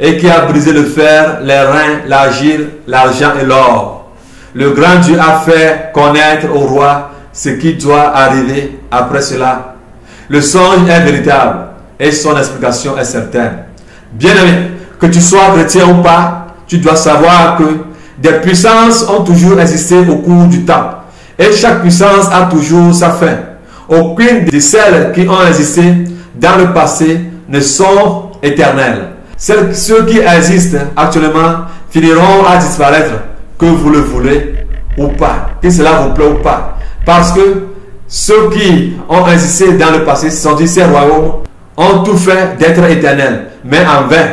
et qui a brisé le fer, les reins, l'argile, l'argent et l'or. Le grand Dieu a fait connaître au roi ce qui doit arriver après cela. Le songe est véritable et son explication est certaine. Bien-aimé, que tu sois chrétien ou pas, tu dois savoir que des puissances ont toujours existé au cours du temps. Et chaque puissance a toujours sa fin. Aucune de celles qui ont existé dans le passé ne sont éternelles. Ceux qui existent actuellement finiront à disparaître, que vous le voulez ou pas, que cela vous plaît ou pas. Parce que ceux qui ont existé dans le passé, ce sont dit ces royaumes, ont tout fait d'être éternels, mais en vain.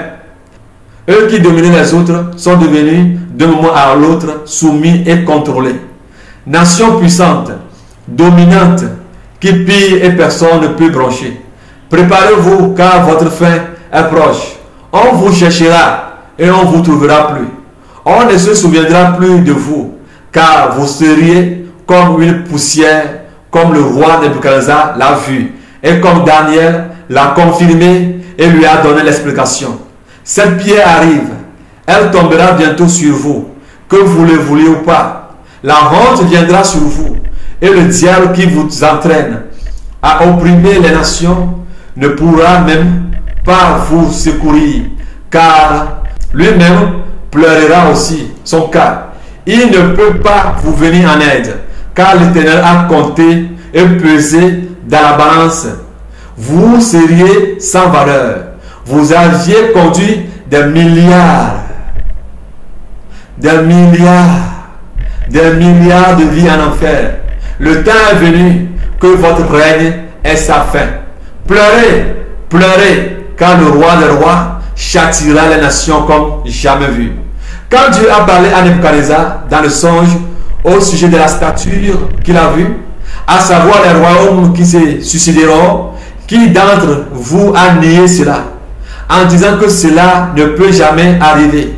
Eux qui dominaient les autres sont devenus d'un moment à l'autre soumis et contrôlés. Nation puissante, dominante, qui pille et personne ne peut broncher. Préparez-vous car votre fin est proche. On vous cherchera et on ne vous trouvera plus. On ne se souviendra plus de vous, car vous seriez comme une poussière, comme le roi Nebuchadnezzar l'a vu, et comme Daniel l'a confirmé et lui a donné l'explication. Cette pierre arrive, elle tombera bientôt sur vous, que vous le vouliez ou pas. La honte viendra sur vous, et le diable qui vous entraîne à opprimer les nations ne pourra même pas vous secourir, car lui-même pleurera aussi son cas. Il ne peut pas vous venir en aide, car l'Éternel a compté et pesé dans la balance. Vous seriez sans valeur. Vous aviez conduit des milliards de vies en enfer. Le temps est venu que votre règne ait sa fin. Pleurez, pleurez, car le roi des rois châtira les nations comme jamais vu. Quand Dieu a parlé à Nebuchadnezzar dans le songe au sujet de la stature qu'il a vue, à savoir les royaumes qui se suicideront, qui d'entre vous a nié cela, en disant que cela ne peut jamais arriver,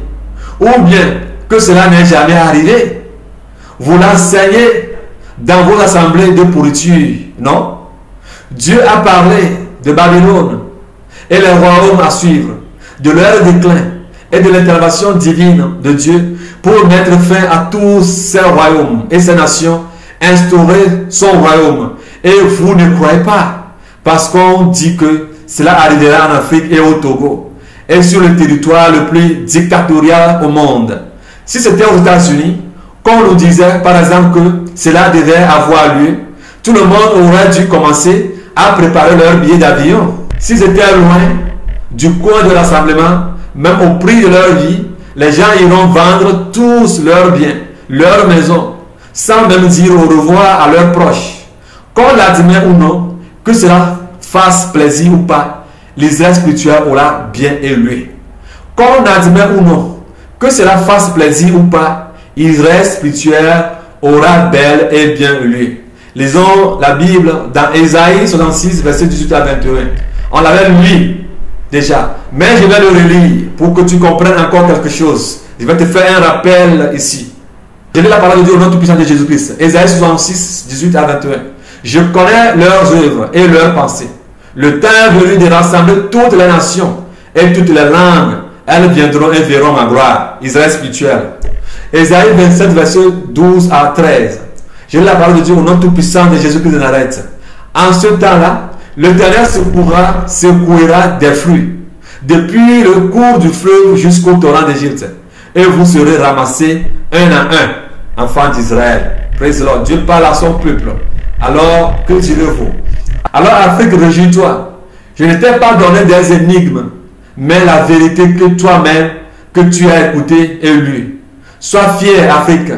ou bien que cela n'est jamais arrivé? Vous l'enseignez dans vos assemblées de pourriture, non? Dieu a parlé de Babylone et les royaumes à suivre, de leur déclin et de l'intervention divine de Dieu pour mettre fin à tous ces royaumes et ces nations, instaurer son royaume. Et vous ne croyez pas, parce qu'on dit que cela arrivera en Afrique et au Togo, et sur le territoire le plus dictatorial au monde. Si c'était aux États-Unis, qu'on nous disait par exemple que cela devait avoir lieu, tout le monde aurait dû commencer à préparer leur billet d'avion. Si c'était loin du coin de rassemblement, même au prix de leur vie, les gens iront vendre tous leurs biens, leurs maisons, sans même dire au revoir à leurs proches. Qu'on l'admet ou non, que cela fasse plaisir ou pas, l'Israël spirituel aura bien élevé. Qu'on admet ou non, que cela fasse plaisir ou pas, Israël spirituel aura bel et bien élevé. Lisons la Bible dans Ésaïe 66, verset 18 à 21. On l'avait lu déjà, mais je vais le relire pour que tu comprennes encore quelque chose. Je vais te faire un rappel ici. Je lis la parole de Dieu au nom tout-puissant de Jésus-Christ. Ésaïe 66, 18 à 21. Je connais leurs œuvres et leurs pensées. Le temps est venu de rassembler toutes les nations et toutes les langues. Elles viendront et verront ma gloire. Israël spirituel. Ésaïe 27, verset 12 à 13. Je lis la parole de Dieu au nom tout-puissant de Jésus-Christ de Nazareth. En ce temps-là, l'Éternel secouera des flux, depuis le cours du fleuve jusqu'au torrent d'Égypte. Et vous serez ramassés un à un, enfants d'Israël. Praise the Lord. Dieu parle à son peuple. Alors, que direz-vous? Alors, Afrique, réjouis-toi. Je ne t'ai pas donné des énigmes, mais la vérité que toi-même, que tu as écouté et lu. Sois fier, Afrique,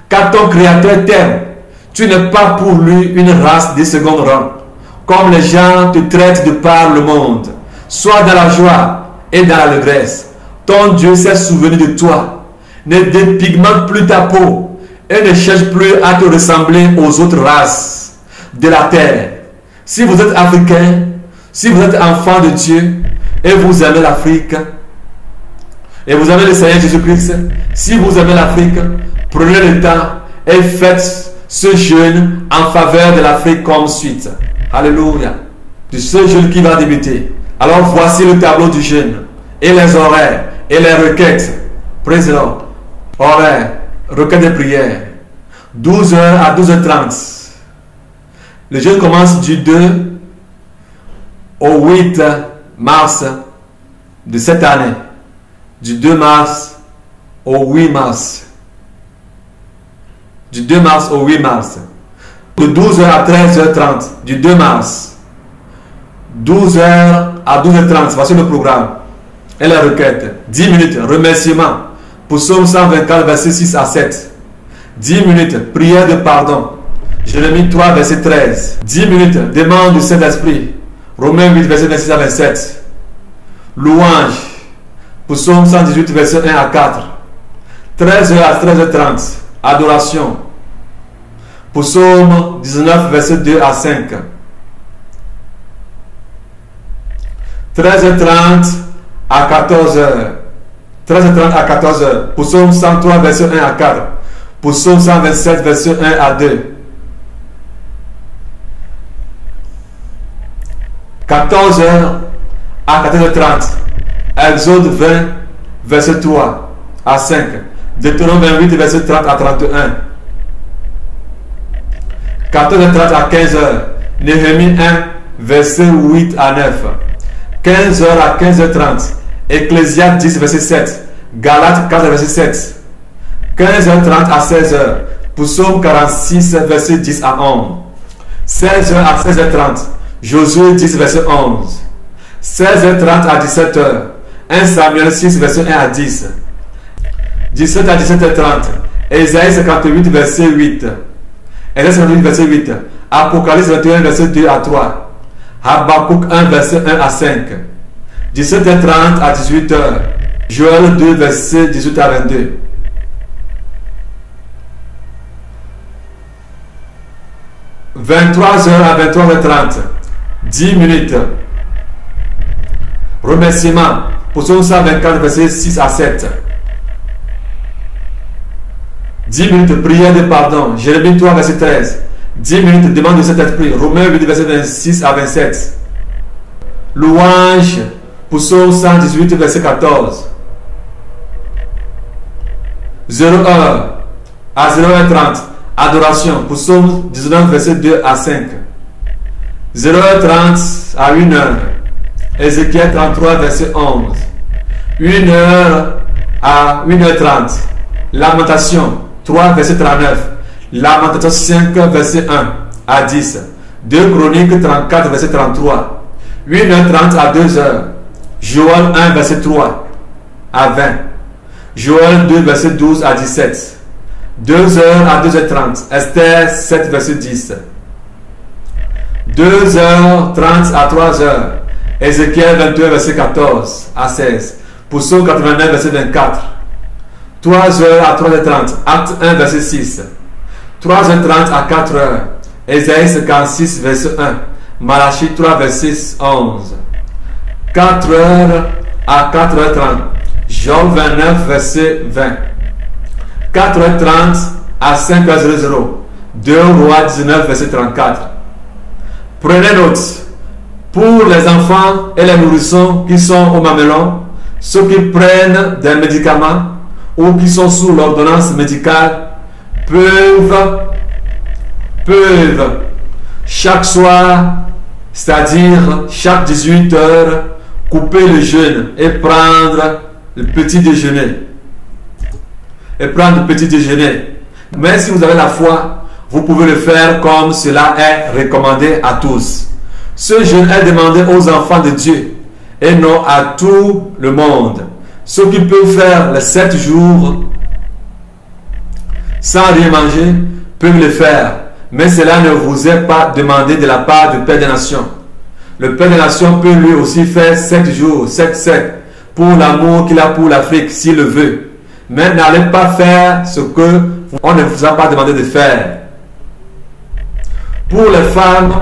car ton Créateur t'aime. Tu n'es pas pour lui une race de second rang, comme les gens te traitent de par le monde. Sois dans la joie et dans l'allégresse. Ton Dieu s'est souvenu de toi. Ne dépigmente plus ta peau et ne cherche plus à te ressembler aux autres races de la terre. Si vous êtes africain, si vous êtes enfant de Dieu et vous aimez l'Afrique et vous aimez le Seigneur Jésus-Christ, si vous aimez l'Afrique, prenez le temps et faites ce jeûne en faveur de l'Afrique comme suite. Alléluia. De ce jeûne qui va débuter. Alors voici le tableau du jeûne et les horaires et les requêtes. Praise the Lord. Horaires, requêtes de prière. 12h à 12h30. Le jeûne commence du 2 au 8 mars de cette année. Du 2 mars au 8 mars. Du 2 mars au 8 mars. De 12h à 13h30. Du 2 mars. 12h à 12h30. Voici le programme. Et la requête. 10 minutes. Remerciement. Pour Psaume 124, verset 6 à 7. 10 minutes. Prière de pardon. Jérémie 3, verset 13. 10 minutes. Demande du Saint-Esprit. Romains 8, verset 26 à 27. Louange. Pour Psaume 118, verset 1 à 4. 13h à 13h30. Adoration. Pour Psaume 19, verset 2 à 5. 13h30 à 14h. 13h30 à 14h. Psaume 103, verset 1 à 4. Psaume 127, verset 1 à 2. 14h à 14h30. Exode 20, verset 3 à 5. Deutéronome 28, verset 30 à 31. 14h30 à 15h. Néhémie 1, verset 8 à 9. 15h à 15h30. Ecclésiaste 10, verset 7. Galates 4, verset 7. 15h30 à 16h. Psaume 46, verset 10 à 11. 16h à 16h30. Josué 10, verset 11. 16h30 à 17h. 1 Samuel 6, verset 1 à 10. 17 à 17h30. Ésaïe 58, verset 8. Ésaïe 58, verset 8. Apocalypse 21, verset 2 à 3. Habakkuk 1, verset 1 à 5. 17h30 à 18h. Joël 2, verset 18 à 22. 23h à 23h30. 10 minutes. Remerciement. Psaume 124, verset 6 à 7. 10 minutes. Prière de pardon. Jérémie 3, verset 13. 10 minutes. Demande de cet esprit. Romains 8, verset 26 à 27. Louange. Psaume 118, verset 14. 0h à 0h30. Adoration. Psaume 19, verset 2 à 5. 0h30 à 1h. Ézéchiel 33, verset 11. 1h à 1h30. Lamentation 3, verset 39. Lamentation 5, verset 1 à 10. 2 Chroniques 34, verset 33. 1h30 à 2h. Joël 1, verset 3 à 20. Joël 2, verset 12 à 17. 2h à 2h30. Esther 7, verset 10. 2h30 à 3h. Ézéchiel 21, verset 14 à 16. Psaume 89, verset 24. 3h à 3h30. Acte 1, verset 6. 3h30 à 4h. Ésaïe 56, verset 1. Malachie 3, verset 11. 4h à 4h30. Job 29, verset 20. 4h30 à 5h00. 2 Rois 19, verset 34. Prenez note. Pour les enfants et les nourrissons qui sont au mamelon, ceux qui prennent des médicaments ou qui sont sous l'ordonnance médicale peuvent chaque soir, c'est-à-dire chaque 18 heures, couper le jeûne et prendre le petit déjeuner. Mais si vous avez la foi, vous pouvez le faire comme cela est recommandé à tous. Ce jeûne est demandé aux enfants de Dieu et non à tout le monde. Ceux qui peuvent faire les 7 jours sans rien manger peuvent le faire. Mais cela ne vous est pas demandé de la part du Père des Nations. Le Père des Nations peut lui aussi faire 7 jours, 7, pour l'amour qu'il a pour l'Afrique, s'il le veut. Mais n'allez pas faire ce que on ne vous a pas demandé de faire. Pour les femmes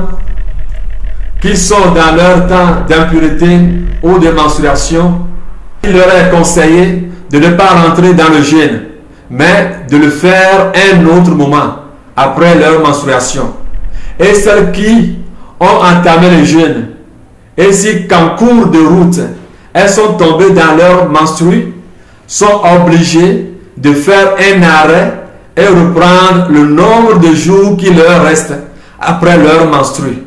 qui sont dans leur temps d'impureté ou de menstruation, il leur est conseillé de ne pas rentrer dans le jeûne, mais de le faire un autre moment, après leur menstruation. Et celles qui ont entamé le jeûne, et si qu'en cours de route, elles sont tombées dans leur menstru, sont obligées de faire un arrêt et reprendre le nombre de jours qui leur reste après leur menstru.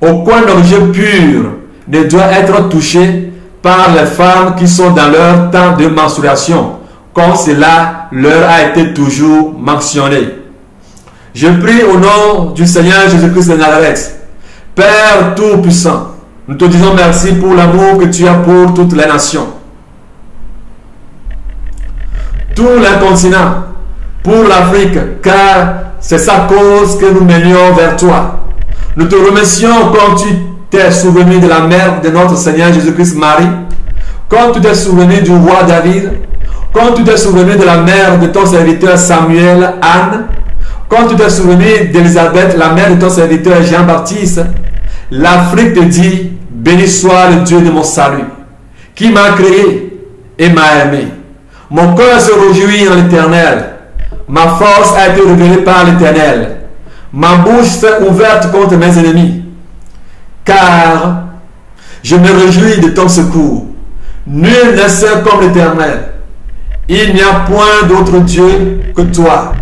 Aucun objet pur ne doit être touché par les femmes qui sont dans leur temps de menstruation, comme cela leur a été toujours mentionné. Je prie au nom du Seigneur Jésus-Christ de Nazareth. Père Tout-Puissant, nous te disons merci pour l'amour que tu as pour toutes les nations. Tous les continents, pour l'Afrique, car c'est sa cause que nous menions vers toi. Nous te remercions comme tu t'es souvenu de la mère de notre Seigneur Jésus-Christ Marie, comme tu t'es souvenu du roi David, comme tu t'es souvenu de la mère de ton serviteur Samuel, Anne, comme tu t'es souvenu d'Élisabeth, la mère de ton serviteur Jean-Baptiste. L'Afrique te dit, béni soit le Dieu de mon salut, qui m'a créé et m'a aimé. Mon cœur se réjouit en l'Éternel. Ma force a été révélée par l'Éternel. Ma bouche s'est ouverte contre mes ennemis. Car je me réjouis de ton secours. Nul n'est seul comme l'Éternel. Il n'y a point d'autre Dieu que toi.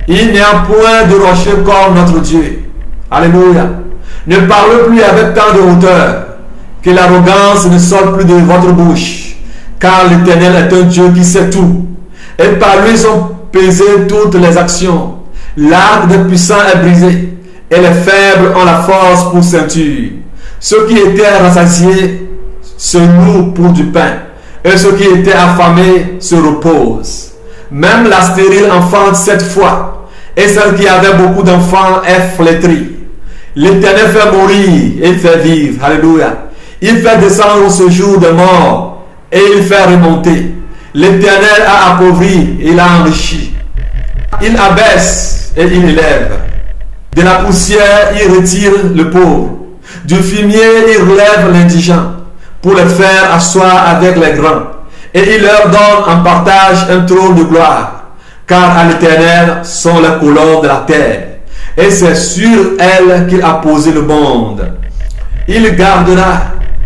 Il n'y a point de rocher comme notre Dieu. Alléluia. Ne parlez plus avec tant de hauteur, que l'arrogance ne sorte plus de votre bouche. Car l'Éternel est un Dieu qui sait tout. Et par lui sont pesées toutes les actions. L'arc des puissants est brisé. Et les faibles ont la force pour ceinture. Ceux qui étaient rassasiés se louent pour du pain. Et ceux qui étaient affamés se reposent. Même la stérile enfante 7 fois. Et celle qui avait beaucoup d'enfants est flétrie. L'Éternel fait mourir et fait vivre. Alléluia. Il fait descendre au séjour des morts et il fait remonter. L'Éternel a appauvri et il a enrichi. Il abaisse et il élève. De la poussière, il retire le pauvre. Du fumier, il relève l'indigent pour le faire asseoir avec les grands. Et il leur donne en partage un trône de gloire. Car à l'Éternel sont les colonnes de la terre. Et c'est sur elle qu'il a posé le monde. Il gardera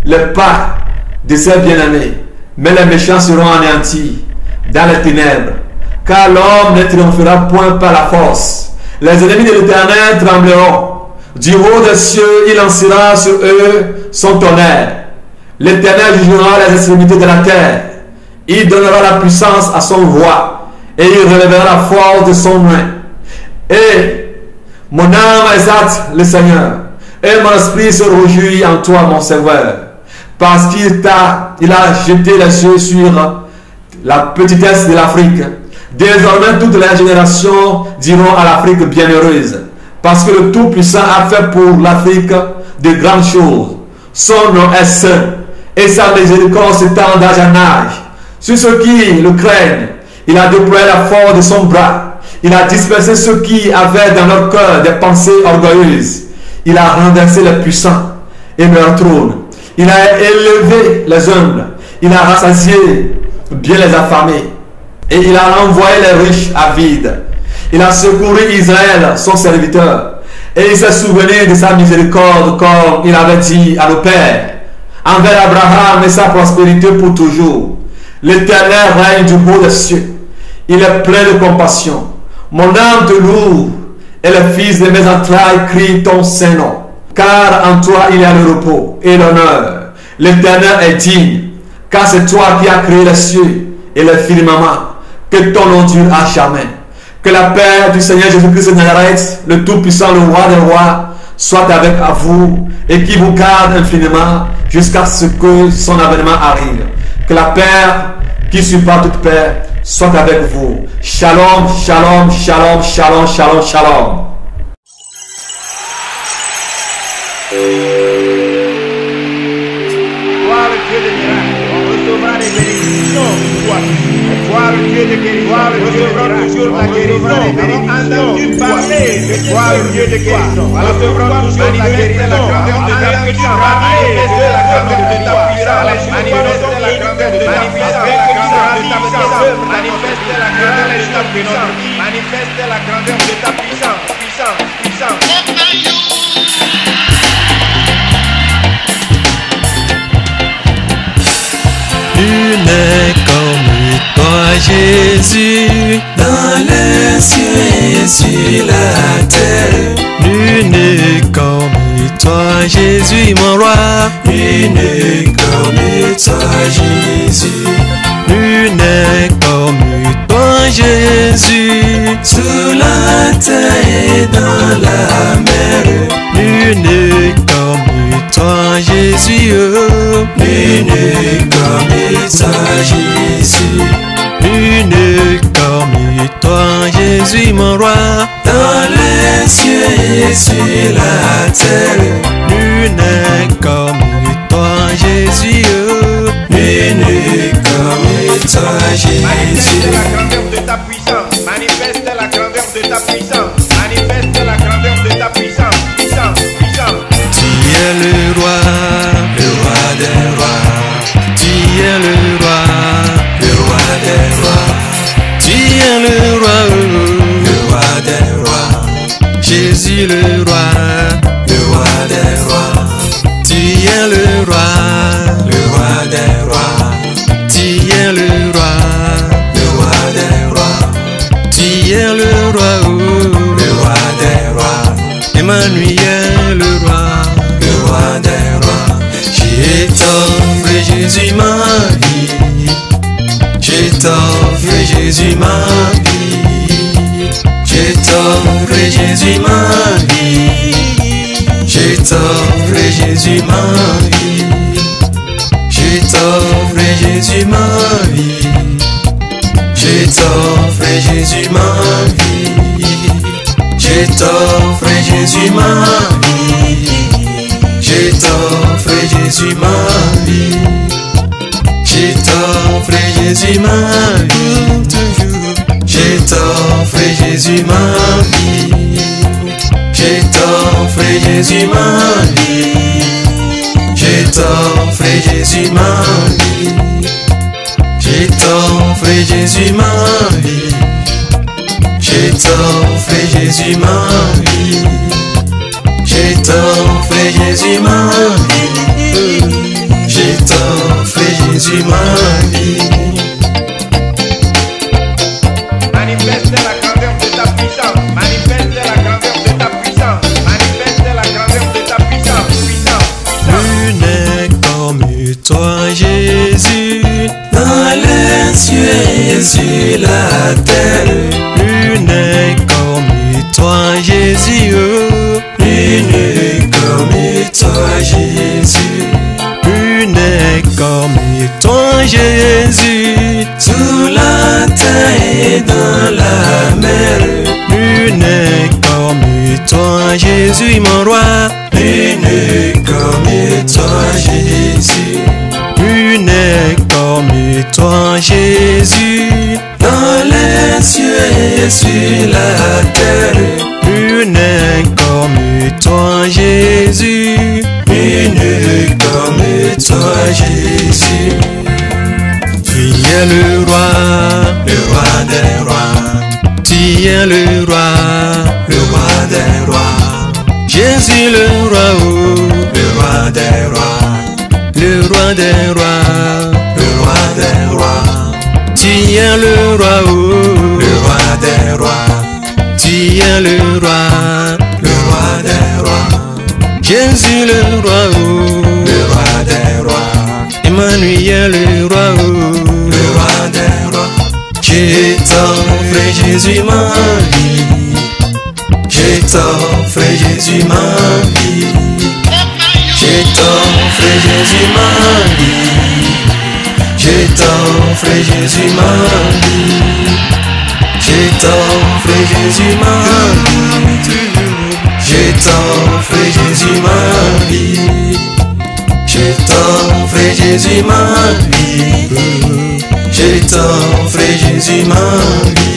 les pas de ses bien-aimés. Mais les méchants seront anéantis dans les ténèbres. Car l'homme ne triomphera point par la force. Les ennemis de l'Éternel trembleront. Du haut des cieux, il lancera sur eux son tonnerre. L'Éternel jugera les extrémités de la terre. Il donnera la puissance à son roi. Et il relèvera la force de son main. Et mon âme exalte le Seigneur. Et mon esprit se réjouit en toi, mon Sauveur. Parce qu'il a jeté les yeux sur la petitesse de l'Afrique. Désormais, toutes les générations diront à l'Afrique bienheureuse. Parce que le Tout-Puissant a fait pour l'Afrique de grandes choses. Son nom est saint. Et sa miséricorde s'étend d'âge en âge. Sur ceux qui le craignent, il a déployé la force de son bras. Il a dispersé ceux qui avaient dans leur cœur des pensées orgueilleuses. Il a renversé les puissants et leur trône. Il a élevé les humbles. Il a rassasié bien les affamés. Et il a envoyé les riches avides. Il a secouru Israël, son serviteur. Et il s'est souvenu de sa miséricorde comme il avait dit à nos pères. Envers Abraham et sa prospérité pour toujours. L'Éternel règne du haut des cieux. Il est plein de compassion. Mon âme te loue. Et les fils de mes entrailles crient ton saint nom. Car en toi il y a le repos et l'honneur. L'Éternel est digne. Car c'est toi qui as créé les cieux et les firmaments. Que ton nom dure à jamais. Que la paix du Seigneur Jésus-Christ de Nazareth, le Tout-Puissant, le Roi des Rois, soit avec vous et qui vous garde infiniment jusqu'à ce que son avènement arrive. Que la paix qui supporte toute paix soit avec vous. Shalom, shalom, shalom, shalom, shalom, shalom. Gloire au Dieu des miracles, on recevra les bénédictions. Gloire au Dieu de guérison, on recevra toujours la guérison. Nous avons entendu parler de gloire au Dieu de guérison. On recevra toujours la guérison. Manifester la grandeur de ta puissance. Manifester la grandeur de ta puissance. Manifester la grandeur de ta puissance. Manifester la grandeur de ta puissance. Puissance, puissance. Tu n'es comme toi, Jésus, dans les cieux et sur la terre. Tu n'es comme toi, Jésus, mon roi. Tu n'es comme toi, Jésus. Tu n'es comme toi, Jésus, sous la terre et dans la mer. Tu n'es comme toi, Jésus, oh. Tu n'es comme toi, Jésus. Tu n'es comme toi, Jésus, mon roi. Dans les cieux et sur la terre. Tu n'es comme toi, Jésus, oh. Tu n'es comme toi, Jésus. Manifeste la grandeur de ta puissance. Manifeste la grandeur de ta puissance. Manifeste la grandeur de ta puissance. Puissance, puissance. Tu es le roi des rois. Tu Jésus ma vie. Je t'offre Jésus ma vie. Je t'offre Jésus ma vie. Je t'offre Jésus ma vie. Je t'offre Jésus ma vie. Je t'offre Jésus ma vie. Je t'offre Jésus ma vie. Je t'offre Jésus ma vie. Je t'offre Jésus ma vie. Je t'offre Jésus ma vie. Je t'offre Jésus ma vie. Je t'offre Jésus ma vie. Je t'offre Jésus ma vie. Je t'offre Jésus ma vie. Je t'offre Jésus ma vie. Manifeste la grandeur de ta puissance. Manifeste la grandeur de ta puissance. Manifeste la grandeur de ta puissance. Puissance. Nul n'est comme toi, Jésus, dans les cieux et sur la terre. Nul n'est comme toi, Jésus. Nul n'est comme toi, Jésus. Nul n'est comme toi, Jésus, sous la terre et dans la mer. Nul n'est comme toi, Jésus, mon roi. Nul n'est comme toi, Jésus. Nul n'est comme toi, Jésus, dans les cieux et sur la terre. Nul n'est comme toi, Jésus. Nul n'est comme toi, Jésus. Tu es le roi des rois. Tu es le roi des rois. Jésus le roi, oh, le roi des rois, le roi des rois, le roi des rois. Tu es le roi, oh, le roi des rois. Tu es le roi des rois. Jésus le roi, oh, le roi des rois. Emmanuel le roi, oh, le roi des rois. Je t'offre Jésus ma vie. Je t'offre Jésus ma vie. Je t'offre Jésus ma vie. Je t'offre Jésus ma vie. Je t'offre Jésus ma vie. Je t'offre Jésus ma vie. Je t'offre Jésus ma vie. Je t'offre Jésus ma vie.